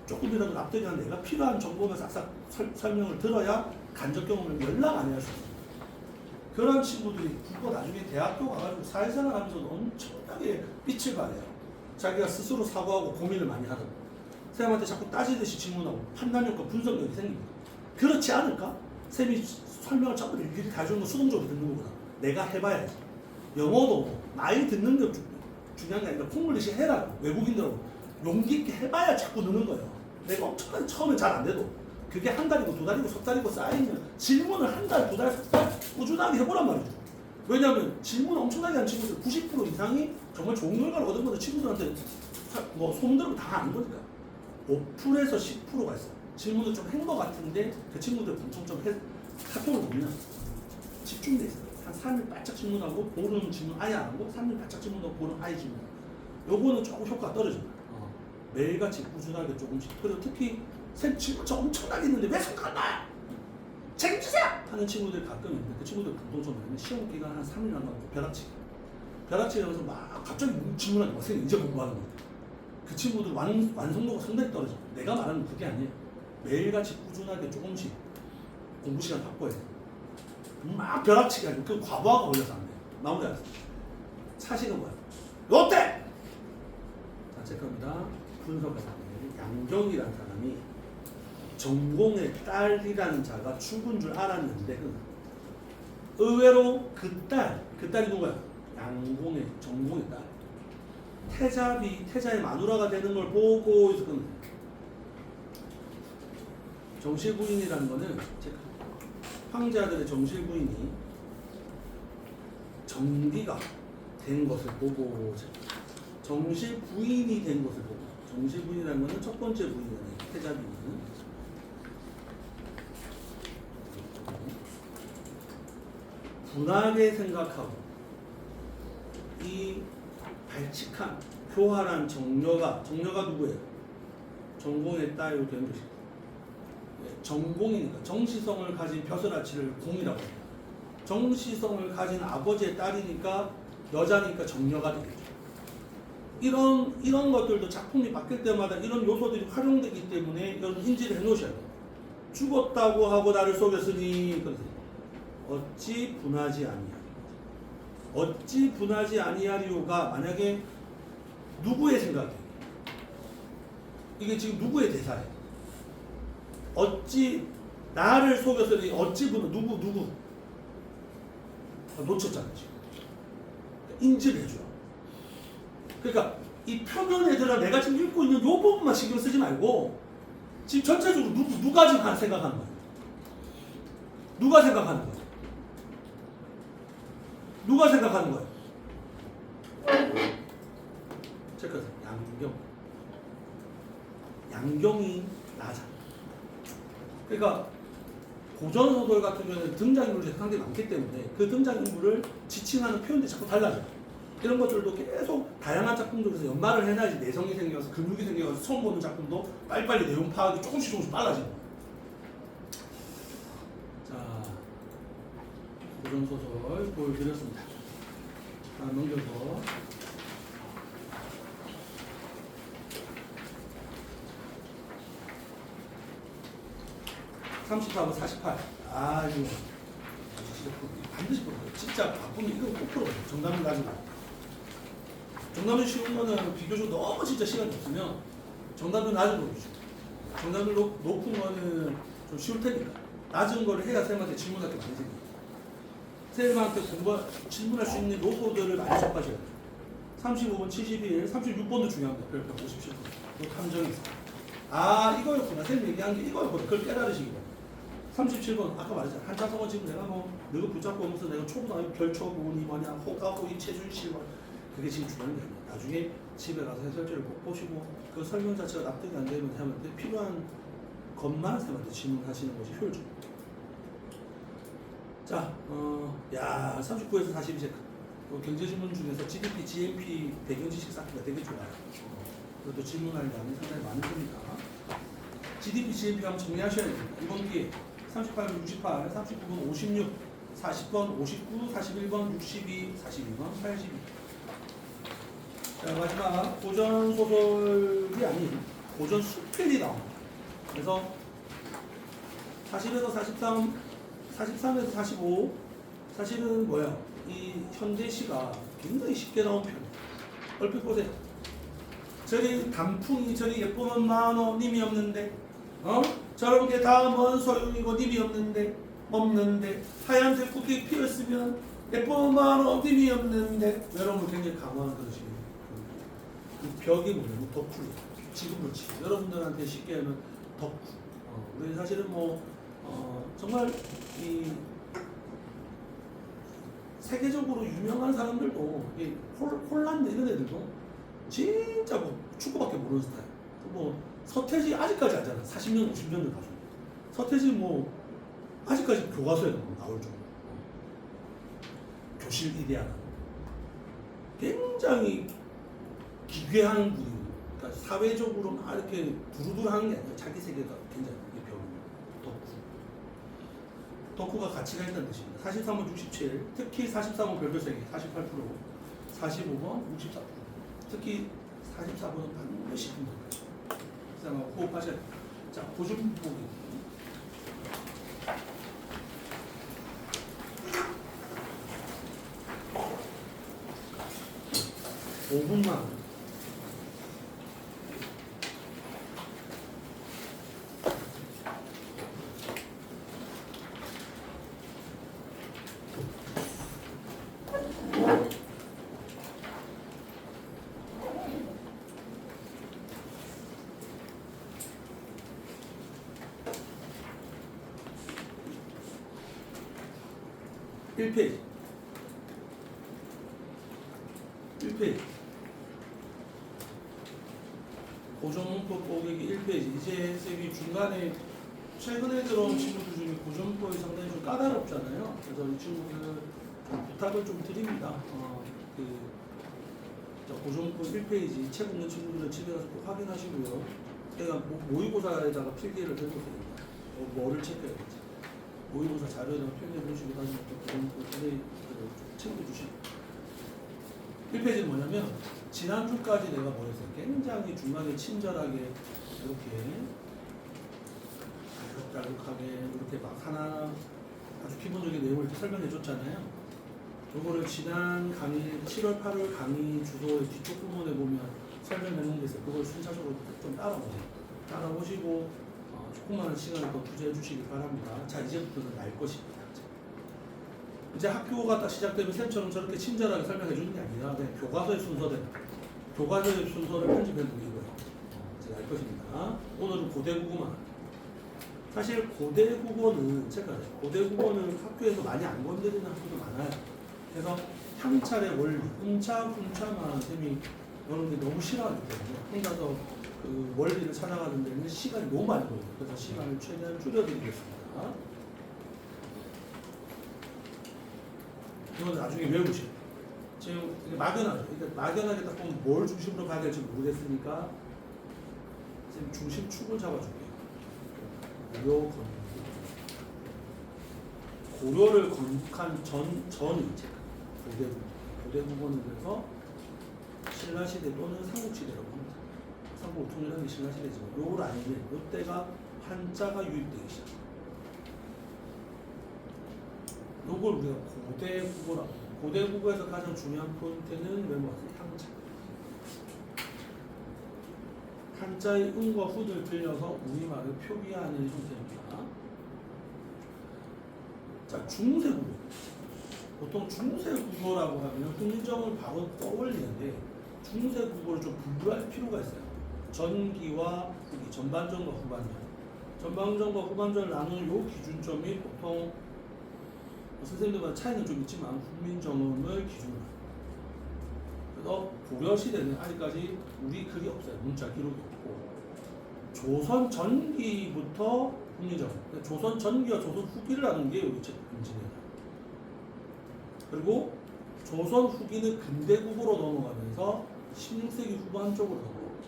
조금이라도 납득하는 내가 필요한 정보만 싹싹 설명을 들어야 간접 경험을 열나 많이 할 수 있어요. 그런 친구들이 국어 나중에 대학교 가가지고 사회생활 하면서 엄청나게 빛을 발해요. 자기가 스스로 사고하고 고민을 많이 하더라고. 쌤한테 자꾸 따지듯이 질문하고 판단력과 분석력이 생깁니다. 그렇지 않을까? 쌤이 설명을 전부 일일이 다 해주는 거 수동적으로 듣는 거보다 내가 해봐야지. 영어도 많이 듣는 게 중요한 게 아니라 콩글리시 해라. 외국인들하고 용기 있게 해봐야 자꾸 느는 거예요. 내가 엄청나게 처음에 잘 안 돼도 그게 한 달이고 두 달이고 석 달이고 쌓이면 질문을 한 달, 두 달, 석 달 꾸준하게 해보란 말이죠. 왜냐하면 질문 엄청나게 한 친구들 90% 이상이 정말 좋은 결과를 얻은 건데 친구들한테 뭐 소문대로 다 아는 거니까 5%에서 10%가 있어요. 질문을 좀 한 거 같은데 그 친구들 공통점 카톡을 보면 집중돼 있어요. 한 3일 바짝 질문하고 보는 질문 아예 안 하고 3일 바짝 질문하고 보는 아예 질문. 요거는 조금 효과가 떨어집니다. 매일같이 꾸준하게 조금씩. 그리고 특히 쌤 질문 엄청나게 있는데 왜 성과가 나요? 책임지세요! 하는 친구들이 가끔 있는데 그 친구들 공통점은 뭐냐면 시험 기간 한 3일 남았고 벼락치기 하면서 막 갑자기 질문하는 거야. 선생님 이제 공부하는 거야. 그 친구들 완성도가 상당히 떨어져. 내가 말하는 그게 아니에요. 매일같이 꾸준하게 조금씩 공부 시간 확보해야 돼. 막 벼락치기 하고 그 과부하가 걸려서 안 돼. 마무리하겠습니다. 사실은 뭐야? 롯데! 자, 체크합니다. 분석가 양경이라는 사람이 정공의 딸이라는 자가 죽은 줄 알았는데 의외로 그 딸이 누구야? 양공의 정공의 딸. 태자의 마누라가 되는 걸 보고 있었거든요. 정실부인이라는 거는 황제아들의 정실부인이 정기가 된 것을 보고 정실부인이 된 것을 보고 정실부인이라는 거는 첫 번째 부인이잖아요. 태자부인은 분하게 생각하고 이 발칙한 교활한 정녀가 누구예요? 정공의 딸로 된 것이고 정공이니까 정시성을 가진 벼슬아치를 공이라고 합니다. 정시성을 가진 아버지의 딸이니까 여자니까 정녀가 되겠죠. 이런 것들도 작품이 바뀔 때마다 이런 요소들이 활용되기 때문에 이런 인지를 해놓으셔야 돼요. 죽었다고 하고 나를 속였으니 어찌 분하지 아니하리요. 어찌 분하지 아니하리요가 만약에 누구의 생각이에요? 이게 지금 누구의 대사예요? 어찌 나를 속였으니 어찌 분하 누구 놓쳤잖아요. 지금 인지를 해줘요. 그러니까 이 표면에들아 내가 지금 읽고 있는 요 부분만 신경 쓰지 말고 지금 전체적으로 누가 지금 생각하는 거예요? 누가 생각하는 거예요? 누가 생각하는 거예요? 체크하세요. 양경이 나자. 그러니까 고전소설 같은 경우는 등장인물이 상당히 많기 때문에 그 등장인물을 지칭하는 표현들이 자꾸 달라져요. 이런 것들도 계속 다양한 작품들에서 연말을 해놔야지 내성이 생겨서 근육이 생겨서 처음 보는 작품도 빨리빨리 내용 파악이 조금씩 빨라지고. 자, 고전소설 보여드렸습니다. 넘겨서 34번 48. 아 이거 반드시 풀어요. 진짜 바쁘면 이거 꼭 풀어요. 정답을 가지고. 정답은 쉬운 거는 비교적 너무 진짜 시간이 없으면 정답은 낮은 거 주시고 정답을 높은 거는 좀 쉬울 테니까 낮은 거를 해야 쌤한테 질문할 게 많이 생겨요. 쌤한테 질문할 수 있는 요소들을 많이 접하셔야 돼요. 35번 71, 36번도 중요합니다. 별표 57번. 이 감정이 있어요. 아 이거였구나. 쌤 얘기한 게 이거였구나. 그걸 깨달으시기 바랍니다. 37번 아까 말했잖아. 한자성어 지금 내가 뭐 너가 붙잡고 오면서 내가 초보다 별초보니 뭐냐 호가호이 체준실 그게 지금 중요한 게 아니야. 나중에 집에 가서 해설지를 꼭 보시고 그 설명 자체가 납득이 안 되면 쌤한테 필요한 것만 쌤한테 질문하시는 것이 효율적입니다. 자, 39에서 42 체크. 경제질문 중에서 GDP, GNP 배경 지식 쌓기가 되게 좋아요. 그것도 질문할 양이 상당히 많은 겁니다. GDP, GNP 한번 정리하셔야 됩니다. 이번 기회에 38번 68, 39번 56, 40번 59, 41번 62, 42번 82. 자, 마지막 고전 소설이 아닌 고전 수필이 나옵니다. 그래서 40에서 43, 43에서 45 사실은 뭐야? 이 현대시가 굉장히 쉽게 나온 편이에요. 얼핏 보세요. 저리 단풍이 저리 예쁘면 많어 님이 없는데 저런 게 다 먼 소용이고 님이 없는데 하얀색 꽃이 피었으면 예쁘면 많어 님이 없는데 여러분 굉장히 강화한 그런 식이에요. 이 벽이 뭐냐면 덕후예요. 지금으로 치고 여러분들한테 쉽게 하면 덕후. 우리 사실은 정말 이 세계적으로 유명한 사람들도 홀란드 이런 애들도 진짜 축구밖에 모르는 스타일. 서태지 아직까지 알잖아. 40년, 50년 전 가수. 서태지 아직까지 교과서에 나올 정도. 교실 이대하는. 굉장히 기괴한 분이. 그러니까 사회적으로 막 이렇게 두루두루하는 게 아니라 자기 세계가 굉장히 덕후가 가치가 있다는 뜻입니다. 43번 67, 특히 43번 별별세계 48%, 45번 64%. 특히 44번은 반드시 분석하죠. 그래서 호흡하셔야 돼요. 자, 고전 보기. (5분만) 1페이지. 1페이지. 고정문법 보기 1페이지. 이제 쌤이 중간에 최근에 들어온 친구들 중에 고정문법이 상당히 좀 까다롭잖아요. 그래서 이 친구들 좀 부탁을 좀 드립니다. 고정문법 1페이지 책 읽는 친구들은 집에 가서 꼭 확인하시고요. 제가 모의고사에다가 필기를 해보세요. 뭐를 체크해야 될지. 모의고사 자료에다가 필기해 보시고 다니면 고정문법 자세히 챙겨주시고. 1페이지는 뭐냐면 지난주까지 내가 뭐였어요? 굉장히 중간에 친절하게 이렇게 알록달록하게 이렇게 막 하나 아주 기본적인 내용을 이렇게 설명해 줬잖아요. 요거를 지난 강의 7월 8월 강의 주소의 뒤쪽 부분에 보면 설명해 놓은 게 있어요. 그걸 순차적으로 좀 따라보세요. 따라보시고 조금만 시간을 더 투자해 주시기 바랍니다. 자, 이제부터는 알 것입니다. 이제 학교가 딱 시작되면 쌤처럼 저렇게 친절하게 설명해 주는 게 아니라 그냥 교과서의 순서대로 교과서의 순서를 편집해 놓이고요. 제가 알 것입니다. 오늘은 고대국어만. 사실 고대국어는 제가 고대국어는 학교에서 많이 안 건드리는 학교도 많아요. 그래서 한 차례 원리, 훈차만 쌤이 여러분들이 너무 싫어하기 때문에 혼자서 그 원리를 찾아가는 데는 시간이 너무 많이 걸려요. 그래서 시간을 최대한 줄여드리겠습니다. 이건 나중에 외우시고 지금 막연하죠. 그러니까 막연하게 딱 보면 뭘 중심으로 봐야 될지 모르겠으니까 지금 중심축을 잡아줄게요. 고려 건국. 고려를 건국한 전이 고대국어는 그래서 신라시대 또는 삼국시대라고 합니다. 삼국 통일한 게 신라시대지만 요걸 아니면 요때가 한자가 유입되기 시작합니다. 요걸 우리가 고대국어라고 합니다. 고대국어에서 가장 중요한 포인트는 외모하세요. 한자. 한자의 음과 훈을 들려서 우리말을 표기하는 형태입니다. 자, 중세국어. 보통 중세국어라고 하면 훈민정음을 바로 떠올리는데 중세국어를 좀 분류할 필요가 있어요. 전기와 후기, 전반전과 후반전. 전반전과 후반전을 나누는 요 기준점이 보통 선생님들마다 차이는 좀 있지만 훈민정음을 기준으로 합니다. 그래서 고려시대는 아직까지 우리 글이 없어요. 문자 기록이 없고 조선 전기부터 훈민정음, 조선 전기와 조선 후기를 하는 게 우리 책 인지입니다. 그리고 조선 후기는 근대국으로 넘어가면서 16세기 후반 쪽으로 넘어갑니다.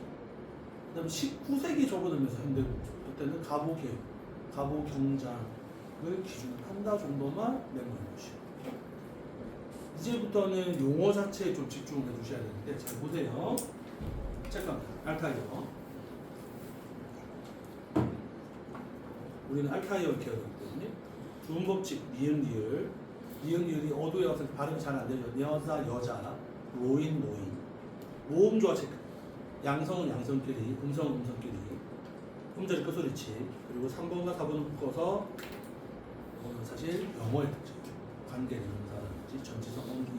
그 다음에 19세기 접어들면서 현대국, 그때는 가보개혁, 가보경장을 기준으로 한다 정도만 메모해 주시고 이제부터는 용어 자체에 좀 집중해 주셔야 되는데 잘 보세요. 잠깐만, 알타이어. 우리는 알타이어 기억하기 때문에 주음법칙, 니은, 리을이 어두에 와서 발음이 잘 안 되죠. 여자, 로인. 모음조화 체크. 양성은 양성끼리, 음성은 음성끼리. 음절이 끝소리치. 그리고 3번과 4번을 묶어서 이거는 사실 영어의 특징이죠. 관계대명사라든지 전치사 엉기.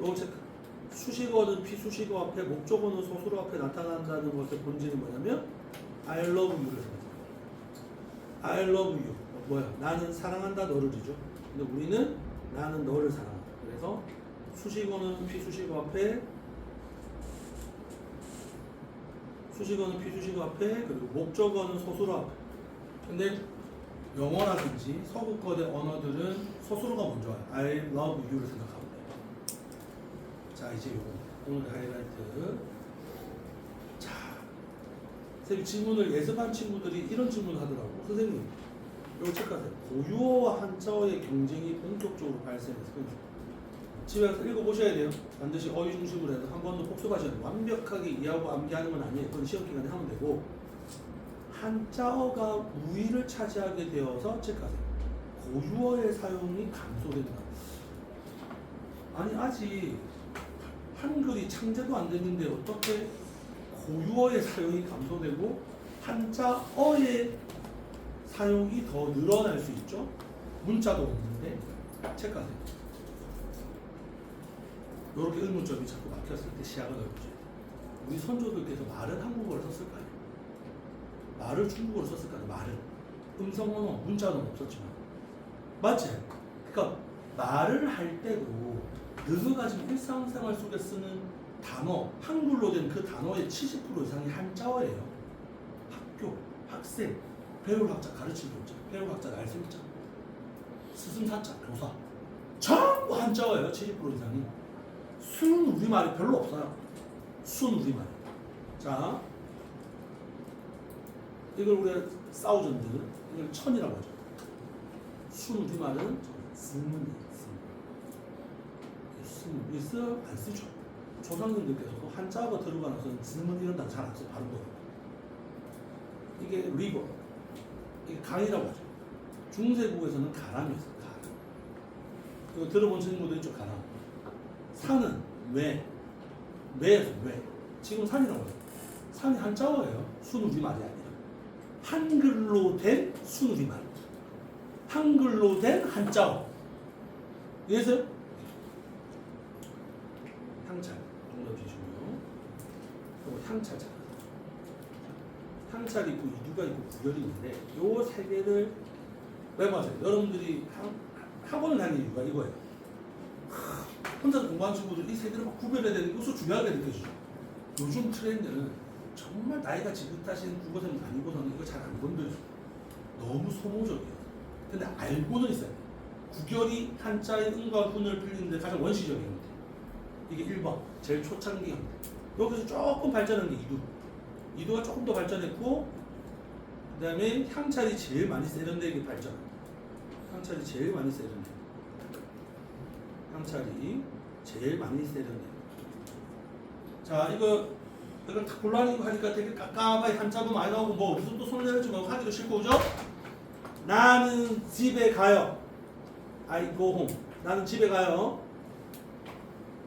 요거 체크. 수식어는 피수식어 앞에, 목적어는 소수로 앞에 나타난다는 것의 본질이 뭐냐면 I love you를 생각합니다. I love you. 뭐야? 나는 사랑한다 너를이죠. 근데 우리는 나는 너를 사랑한다. 그래서 수식어는 피수식어 앞에, 그리고 목적어는 소수로 앞에. 근데 영어라든지 서구권의 언어들은 소수로가 먼저 와요. I love you를 생각하면 돼요. 자, 이제 요거 오늘 하이라이트. 자, 선생님 질문을 예습한 친구들이 이런 질문을 하더라고. 선생님, 요거 체크하세요. 고유어와 한자어의 경쟁이 본격적으로 발생해서 집에 가서 읽어보셔야 돼요. 반드시 어휘 중심으로 해서 한 번도 복습하셔야 돼요. 완벽하게 이해하고 암기하는 건 아니에요. 그건 시험 기간에 하면 되고 한자어가 우위를 차지하게 되어서 체크하세요. 고유어의 사용이 감소된다. 아니 아직 한글이 창제도 안 됐는데 어떻게 고유어의 사용이 감소되고 한자어의 사용이 더 늘어날 수 있죠? 문자도 없는데 체크하세요. 이렇게 의문점이 자꾸 막혔을 때 시야가 넓어져야 돼. 우리 선조들께서 말은 한국어를 썼을 거 아니에요. 말을 중국어로 썼을 거 아니에요. 말을. 음성 언어, 문자 언어는 없었지만. 맞지? 그러니까 말을 할 때도 너가 가진 일상생활 속에 쓰는 단어, 한글로 된 그 단어의 70% 이상이 한자어예요. 학교, 학생, 배울 학자, 가르칠 교자, 배울 학자, 알쓸자, 스승사자, 교사. 전부 한자어예요. 70% 이상이. 순 우리말이 별로 없어요. 순 우리말. 자, 이걸 우리가 사우전드, 이걸 천이라고 하죠. 순 우리말은 스문이에요. 스문. 스문. 안 쓰죠. 조상님들께서도 한자어가 들어가 나서는 스문 이런 단어 잘 안 써. 발음도. 이게 리버. 이게 강이라고 하죠. 중세국에서는 가람이었어요. 가람. 이거 들어본 친구들 있죠. 가람. 산은 왜? 왜에서 왜? 지금 산이라고 해요. 산이 한자어예요. 순우리말이 아니라. 한글로 된 순우리말. 한글로 된 한자어. 이해했어요? 향찰. 정답 주시고요. 그리고 향찰. 향찰이 있고 이두가 있고 구별이 있는데 요 세 개를 외워하세요. 여러분들이 학원을 다니는 이유가 이거예요. 혼자 공부하는 친구들 이 세 개를 막 구별해야 되는 게 요소 중요하게 느껴지죠. 요즘 트렌드는 정말 나이가 지긋하신 국어생들 아니고서는 이거 잘 안 건드려요. 너무 소모적이에요. 근데 알고는 있어야 돼요. 구결이 한자의 은과 훈을 빌리는데 가장 원시적인 형태. 이게 1번, 제일 초창기 형태. 여기서 조금 발전한 게 2두. 2두가 조금 더 발전했고, 그 다음에 향찰이 제일 많이 세련되게 발전. 향찰이 제일 많이 세련돼. 향찰이 제일 많이 세련돼. 자, 이걸 다 곤란하고 하니까 되게 깜깜하게 한자도 많이 나오고, 뭐, 어디서 또 손을 내밀지 말고 하기도 싫고, 그죠? 나는 집에 가요. I go home. 나는 집에 가요.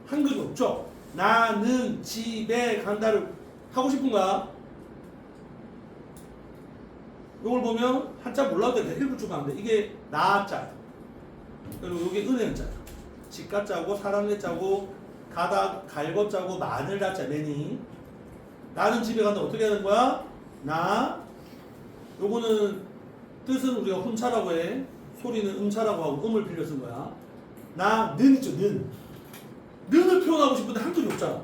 한글이 없죠? 나는 집에 간다를 하고 싶은 거야. 이걸 보면 한자 몰라도 돼. 일부 쭉 가면 돼. 이게 나자예요. 그리고 이게 은혜자예요. 집가자고 사랑의자고 가다 갈것자고 마늘 자자 매니. 나는 집에 간다 어떻게 하는 거야? 나. 요거는 뜻은 우리가 훈차라고 해. 소리는 음차라고 하고 음을 빌려 쓴 거야. 나는 있죠. 는을 표현하고 싶은데 한글이 없잖아.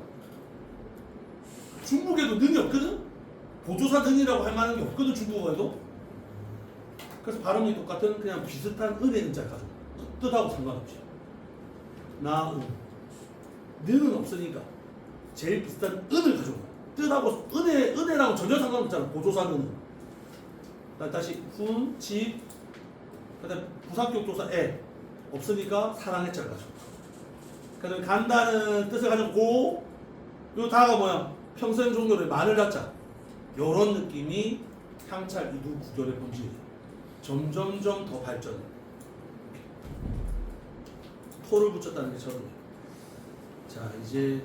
중국에도 는이 없거든? 보조사 는이라고 할 만한 게 없거든, 중국어에도. 그래서 발음이 똑같은 그냥 비슷한 은의 은자를 가져. 뜻하고 상관없이. 는은 없으니까 제일 비슷한 은을 가져온 거야. 뜻하고 은혜라고 전혀 상관없잖아. 보조사 는은. 다시 훈, 집, 그다음 부사격조사 애 없으니까 사랑의 자를 가져. 그다음에 간다는 뜻을 가진 고, 요 다가 뭐야? 평생 종교를 마늘 자자. 요런 느낌이 향찰 이두 구절의 본질이에요. 점점점 더 발전해. 토를 붙였다는 게 저런이에요. 자, 이제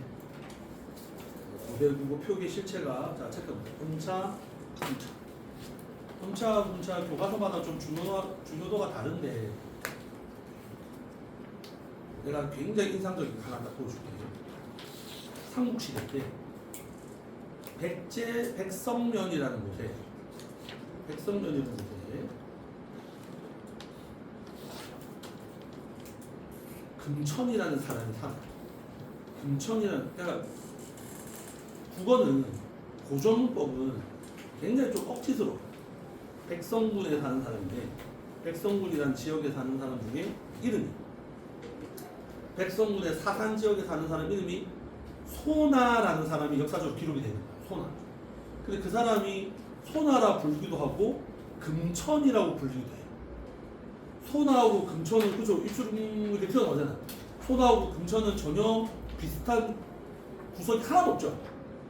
모델 국어 표기 실체가 자 체크합니다. 음차, 분차. 음차, 분차 교과서마다 좀 중요도가 다른데 내가 굉장히 인상적인 거 하나 딱 보여줄게요. 삼국시대 때 백성면이라는 곳에 금천이라는 사람이 살아요. 그러니까 국어는 고전문법은 굉장히 좀 억지스러워. 백성군에 사는 사람인데 백성군이라는 지역에 사는 사람 중에 이름이 백성군의 사산 지역에 사는 사람 이름이 소나라는 사람이 역사적으로 기록이 되는 거야. 소나. 근데 그 사람이 소나라 불기도 하고 금천이라고 불리기도 해. 소나하고 금천은 그죠? 입술이 이렇게 튀어나오잖아. 소나하고 금천은 전혀 비슷한 구석이 하나도 없죠.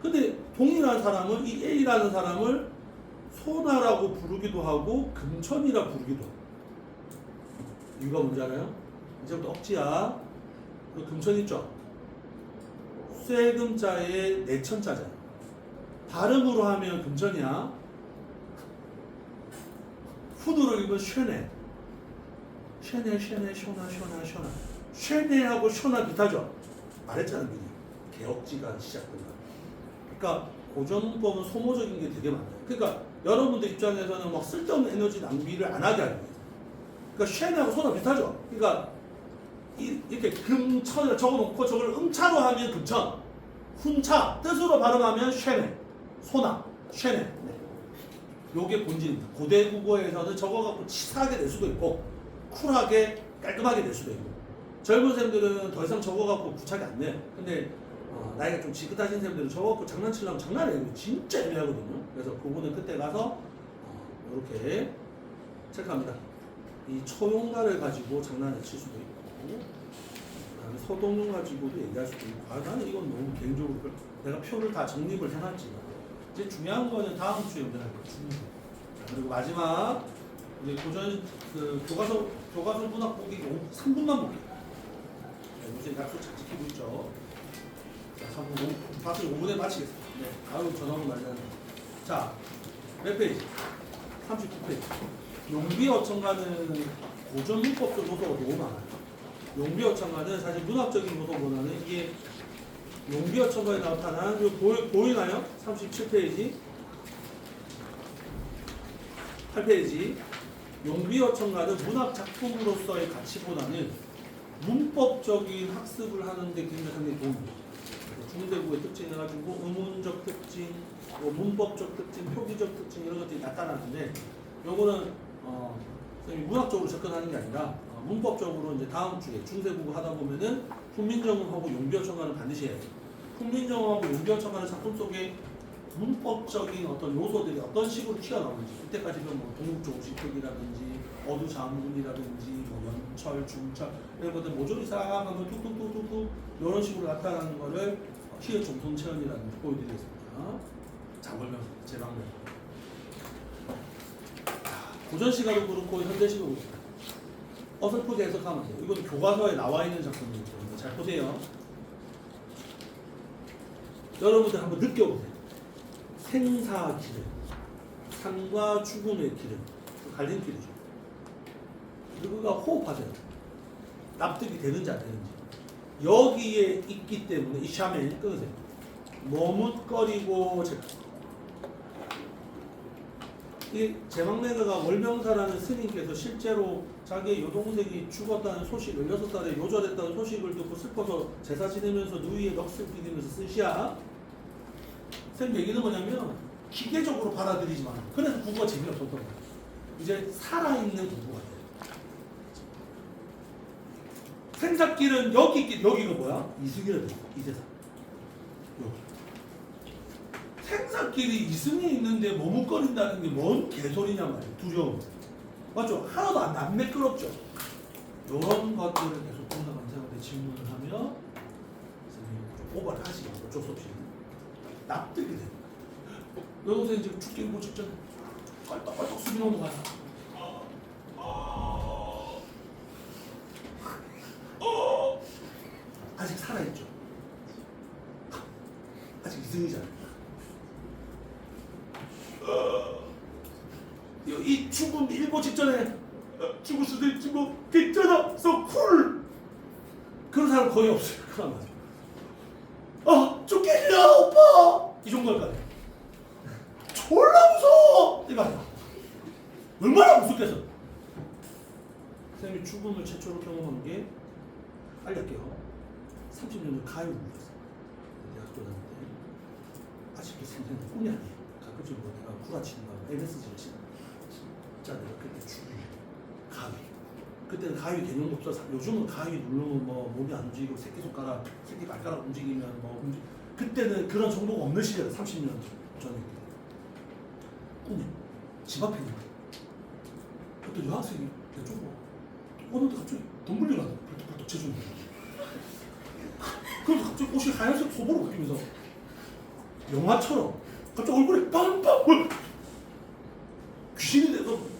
근데 동이라는 사람은 이 A라는 사람을 소나라고 부르기도 하고 금천이라 부르기도 하고. 이유가 뭔지 알아요? 이제부터 억지야. 금천 있죠? 쇠금자에 내천자잖아. 발음으로 하면 금천이야. 훈으로 읽으면 쉐네. 쉐네, 쇼나. 쉐네하고 쇼나 비슷하죠? 말했잖아요. 미리. 개혁지가 시작된다. 그러니까 고전문법은 소모적인 게 되게 많아요. 그러니까 여러분들 입장에서는 막 쓸데없는 에너지 낭비를 안 하게 하는 거예요. 그러니까 쉔하고 소나 비슷하죠. 그러니까 이렇게 금천을 적어놓고 저걸 음차로 하면 금천, 훈차 뜻으로 발음하면 쉔네, 소나, 쉔네. 네. 요게 본질입니다. 고대 국어에서는 적어갖고 치사하게 낼 수도 있고 쿨하게 깔끔하게 낼 수도 있고 젊은 쌤들은 더 이상 적어갖고 구차하게 안 내요. 근데 나이가 좀 지긋하신 쌤들은 저거 장난치려면 장난이 아니고 진짜 애매하거든요. 그래서 그거는 그때 가서 이렇게 체크합니다. 이 초용가를 가지고 장난을 칠 수도 있고 그다음에 서동용 가지고도 얘기할 수도 있고 나는 이건 너무 개인적으로 내가 표를 다 정립을 해놨지만 이제 중요한 거는 다음 주에 연결할 거예요. 그리고 마지막 우리 고전 그 교과서 문학 보기 3분만 볼게요. 요새 약속 잘 지키고 있죠. 자, 3분, 다시 5분에 마치겠습니다. 네, 아유, 전화도 많이 하네. 자, 몇 페이지? 39페이지. 용비어천가는 고전 문법적 요소가 너무 많아요. 용비어천가는 사실 문학적인 요소보다는 이게 용비어천가에 나타난, 보이나요? 37페이지. 8페이지. 용비어천가는 문학 작품으로서의 가치보다는 문법적인 학습을 하는데 굉장히 도움이 돼요. 중대국의 특징 해가지고 의문적 특징, 문법적 특징, 표기적 특징 이런 것들이 나타나는데 요거는 문학적으로 접근하는 게 아니라 문법적으로 이제 다음 주에 중세국어 하다 보면은 훈민정음하고 용비어천가는 반드시 해야 돼요. 훈민정음하고 용비어천가는 작품 속에 문법적인 어떤 요소들이 어떤 식으로 튀어나오는지 이때까지 뭐 동국조식 표기라든지 어두자문이라든지 뭐 연철, 중철 이런 것들 모조리 싹 하면 뚝뚝뚝뚝뚝 이런 식으로 나타나는 거를 희의 정손체험이라든지 보여드리겠습니다. 자벌명, 제방명. 고전시가도 그렇고 현대시도 그렇고 어설프게 해석하면 안 돼요. 이건 교과서에 나와 있는 작품이기 때문에 잘 보세요. 여러분들 한번 느껴보세요. 생사 기름, 삶과 죽음의 기름, 갈림길이죠. 그거가 호흡하세요. 납득이 되는지 안 되는지. 여기에 있기 때문에 이 샤멘 끊으세요. 머뭇거리고 이 제망레가가 월명사라는 스님께서 실제로 자기의 여동생이 죽었다는 소식을 16살에 요절했다는 소식을 듣고 슬퍼서 제사 지내면서 누이에 넋을 비비면서 쓴 시야. 쌤 얘기는 뭐냐면 기계적으로 받아들이지 마. 그래서 국어가 재미없었던 거야. 이제 살아있는 국어가 돼. 생사길은 여기가 뭐야? 이승이라 돼. 이세상. 여기. 생사길이 이승이 있는데 머뭇거린다는 게 뭔 개소리냐 말이야. 두려움. 맞죠? 하나도 안 매끄럽죠? 이런 것들을 계속 본다 감사한테 질문을 하면 선생님이 오버를 하시고 어쩔 수 없이 납득이 됩니다. 여동생 지금 죽기 일보 직전 깔떡깔떡 숨이 넘어가서 아직 살아있죠. 아직 이승이잖아요. 이 죽음 일보 직전에 죽을 수도 있지 뭐 괜찮아 so cool 그런 사람 거의 없어요. 그런 말. 죽겠냐 오빠 이 정도일까요? 졸라 무서워 이 말이야. 얼마나 무섭겠어. 선생님이 죽음을 최초로 경험한 게 알릴게요. 30년 전 가위 눌렸어. 대학교 다닐 때 아직도 생생한 꿈이 아니에요. 가끔씩 뭐 내가 구라치는 거 MSG를 치는 진짜 내가 그때 죽이 가위. 그때는 가위 개념도 없어서 요즘은 가위 누르면 뭐 몸이 안 움직이고 새끼손가락, 새끼발가락 움직이면 뭐 그때는 그런 정보가 없는 시절 30년 전에 꿈이 집 앞에 있는 거야. 그때 여학생이 내쪽으로 오는데 갑자기 돈 불려가서 벌떡벌떡 쳐주는 거야. 그래서 갑자기 옷이 하얀색 소보로 바뀌면서 영화처럼 갑자기 얼굴에 빵빵 귀신이 돼서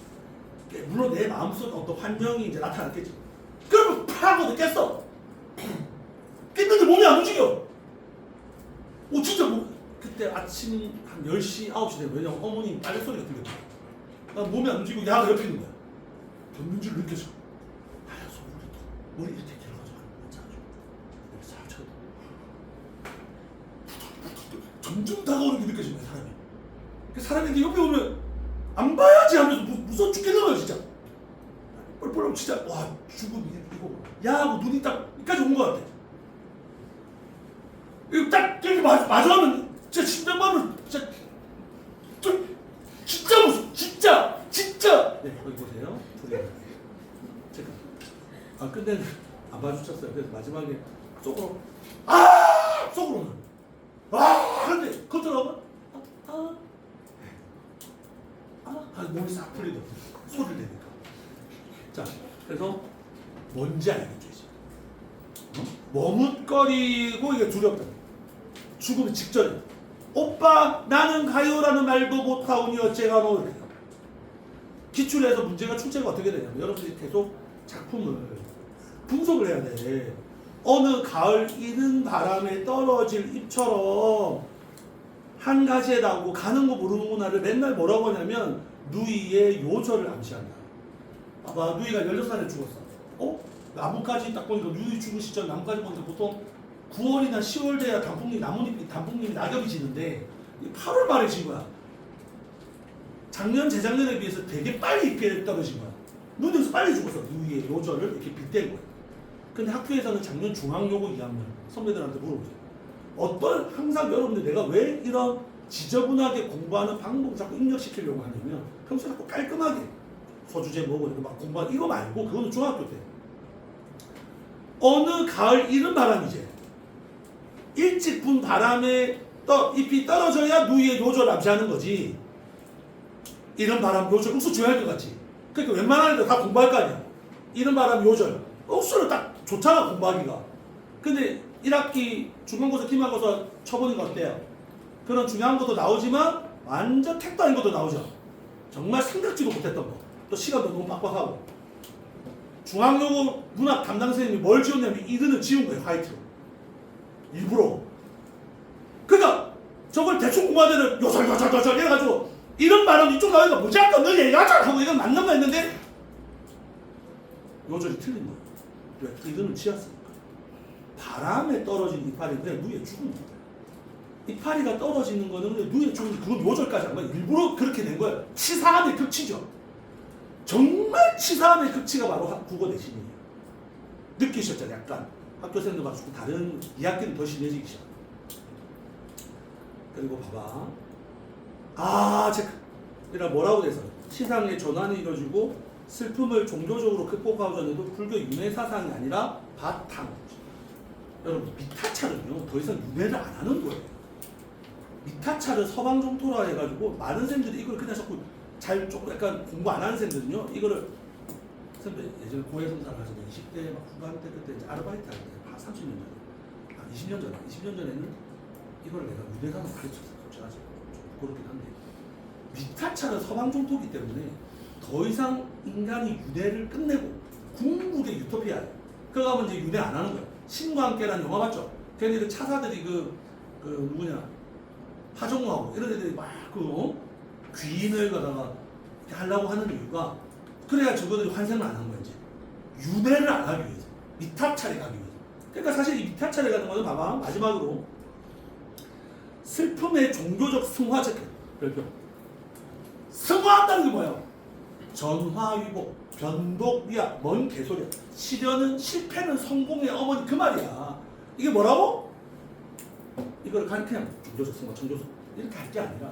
물론 내 마음속에 어떤 환경이 이제 나타났겠지. 그러면 팍 하고 깼어. 깼는데 몸이 안 움직여. 진짜 그때 아침 한 10시, 9시 되면 왜냐면 어머니 빨래 소리가 들렸다. 나 몸이 안 움직이고 야가 옆에 있는 거야. 겼는지를 느껴져. 하얀 소보로 머리 이렇게 길어가지고 앉아가지고 이렇게 잘 쳐도 점점 다가오는 게 느껴진 거야, 사람이. 그 사람이 이제 옆에 오면 안 봐야지 하면서 무서워 죽겠는 거야, 진짜. 뻘뻘하고 진짜 와 죽음이 이거 야 하고 눈이 딱 여기까지 온 거 같아. 이거 딱 이렇게 마주하면 진짜 심장마비로 진짜 무서워. 진짜. 네, 거기 보세요. 제가 근데 안 마주쳤어요. 그래서 마지막에 속으로 속으로는 근데 겉으로는 하고 몸이 싹 풀리더라고. 소리를 내니까. 자, 그래서 뭔지 알겠죠, 이제. 머뭇거리고 이게 두렵다. 죽음 직전에 오빠 나는 가요라는 말도 못하오니 어째가 너 이렇게. 기출에서 문제가 출제가 어떻게 되냐면 여러분들이 계속 작품을 분석을 해야 돼. 어느 가을 이른 바람에 떨어질 잎처럼 한 가지에 나오고 가는 거 모르는구나를 맨날 뭐라고 하냐면 누이의 요절을 암시한다. 봐봐, 누이가 16살에 죽었어. 나뭇가지 딱 보니까 누이 죽은 시절 나뭇가지 보니까 보통 9월이나 10월 돼야 단풍잎이 낙엽이 지는데 8월 말에 진 거야. 작년 재작년에 비해서 되게 빨리 잎게 떨어진 거야. 눈에서 빨리 죽었어. 누이의 요절을 이렇게 빗댄 거야. 근데 학교에서는 작년 중앙여고 2학년 선배들한테 물어보죠. 항상 여러분들 내가 왜 이런 지저분하게 공부하는 방법을 자꾸 입력시키려고 하냐면 평소에 자꾸 깔끔하게 소주제 먹고 이렇게 막 공부하는 이거 말고 그거는 중학교 때. 어느 가을 이른 바람이지. 일찍 분 바람에 잎이 떨어져야 누이의 요절을 암시하는 거지. 이른 바람 요절 억수 중요할 것 같지. 그러니까 웬만한 애들 다 공부할 거 아니야. 이른 바람 요절 억수로 딱 좋잖아 공부하기가. 근데 1학기 중간고사 기말고사 쳐보니까 어때요? 그런 중요한 것도 나오지만 완전 택도 아닌 것도 나오죠. 정말 생각지도 못했던 거. 또 시간도 너무 빡빡하고. 중앙여고 문학 담당 선생님이 뭘 지웠냐면 이근을 지운 거예요. 화이트로. 일부러. 그러니까 저걸 대충 공부하는 요절 해가지고 이런 발음 이쪽 나오니까 뭐지 아까 너 얘기하자 하고 이건 맞는 거 했는데 요절이 틀린 거예요. 왜? 이근을 지었으니까. 바람에 떨어진 이파리 그냥 누이에 죽은 거예요. 이파리가 떨어지는 거는 그냥 누이에 죽은 그건 요절까지 한 거예요. 일부러 그렇게 된 거예요. 치사함의 극치죠. 정말 치사함의 극치가 바로 국어 대신이에요. 느끼셨죠? 약간 학교생들과 조금 다른 2학기는 더 심해지기 시작. 그리고 봐봐. 체크. 이라 뭐라고 돼서 시상의 전환이 이루어지고 슬픔을 종교적으로 극복하고자 해도 불교 윤회 사상이 아니라 바탕. 여러분 미타차는요 더 이상 윤회를 안 하는 거예요. 미타차를 서방종토라 해가지고 많은 쌤들이 이걸 그냥 자꾸 조금 약간 공부 안 하는 쌤들은요 이거를 선배 예전에 고해성사를 하시는 20대 막 후반 때 그때 이제 아르바이트 할 때 30년 전에 20년 전에는 이걸 내가 윤회사상 가르쳤어요. 제가 좀 그렇긴 한데 미타차는 서방종토기 때문에 더 이상 인간이 윤회를 끝내고 궁극의 유토피아예요. 그거 하면 이제 윤회 안 하는 거예요. 신과 함께라는 영화 봤죠? 괜히 그 차사들이 누구냐 하정우하고 이런 애들이 막 귀인을 가다가 하려고 하는 이유가 그래야 저거들이 환생을 안 한 거야. 이제 윤회를 안 하기 위해서 미타차를 가기 위해서. 그러니까 사실 이 미타차를 가는 거는 봐봐 마지막으로 슬픔의 종교적 승화적 별표. 승화한다는 게 뭐예요? 전화위복, 변독이야, 뭔 개소리야. 시련은 실패는 성공의 어머니 그 말이야. 이게 뭐라고? 이걸 그냥 종교적 승화, 종교적 이렇게 할 게 아니라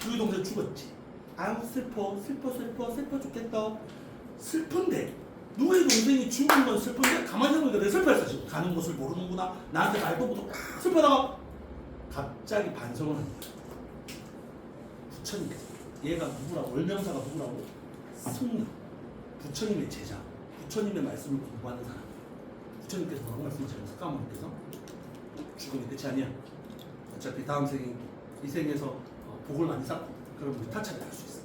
그 동생 죽었지. 아유 슬퍼 죽겠다. 슬픈데 누구의 동생이 죽은 건 슬픈데 가만히 생각해보니까 내 슬퍼했어. 지금 가는 곳을 모르는구나. 나한테 말도 못하고 슬퍼다가 갑자기 반성을 하는 거야. 부처님께서 얘가 누구라고? 월명사가 누구라고? 승려. 부처님의 제자. 부처님의 말씀을 공부하는 사람. 부처님께서 뭐라고 말씀하시냐면 석가모니께서 죽음이 끝이 아니야. 어차피 다음 생에 이 생에서 복을 많이 쌓고 그러면 타차를 할 수 있어.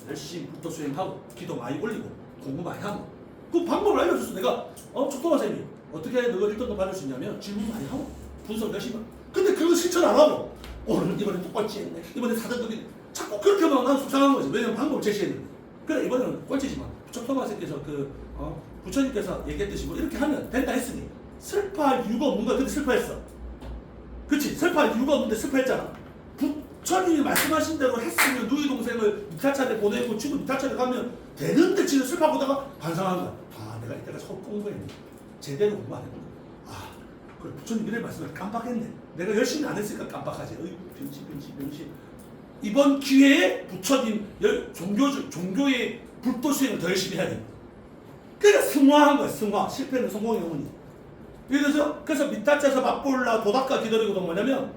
열심히 불도 수행하고 기도 많이 올리고 공부 많이 하고 그 방법을 알려줬어. 내가 촉도마 선생님이 어떻게 너가 1등급 받을 수 있냐면 질문 많이 하고 분석 열심히 하고 근데 그거 실천 안 하고 오늘 이번에 똑같이 했네. 이번에 4등급이 자꾸 그렇게 하면 난 속상한 거지. 왜냐면 방법을 제시했는데. 그래 이번에는 꼴찌지만 촉도마 선생님께서 부처님께서 얘기했듯이 뭐 이렇게 하면 된다 했으니 슬퍼할 이유가 없는 거야. 근데 슬퍼했어. 그치? 슬퍼할 이유가 없는데 슬퍼했잖아. 부처님이 말씀하신 대로 했으면 누이 동생을 미타차에 보내고 친구 미타차에 가면 되는데 지금 슬퍼하다가 반성한 거야. 아, 내가 이때까지 공부했네. 제대로 공부 안 했구나. 아, 그래 부처님 이런 말씀을 깜빡했네. 내가 열심히 안 했으니까 깜빡하지. 어이, 병신. 이번 기회에 부처님 종교의 불도 수행을 더 열심히 해야 돼. 그러니까 승화한 거야. 승화. 실패는 성공의 어머니. 그래서 미타차에서 맛볼라 도닥가 기다리고도 뭐냐면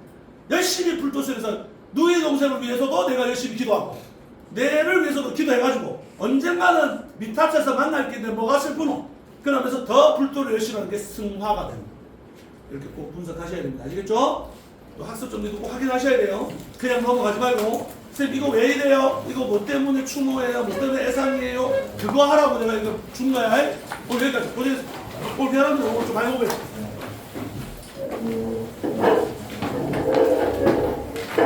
열심히 불도 수행해서 누이 동생을 위해서도 내가 열심히 기도하고 내를 위해서도 기도해가지고 언젠가는 미타차에서 만날 게 뭐가 슬프노? 그러면서 더 불도를 열심히 하는 게 승화가 됩니다. 이렇게 꼭 분석하셔야 됩니다. 아시겠죠? 또 학습 정리도 꼭 확인하셔야 돼요. 그냥 넘어가지 말고 쌤 이거 왜 이래요? 이거 뭐 때문에 추모예요? 뭐 때문에 애상이에요? 그거 하라고 내가 이거 준 거야. 오늘 여기까지. 오늘 미안합니다. 오늘 좀 많이 먹어요.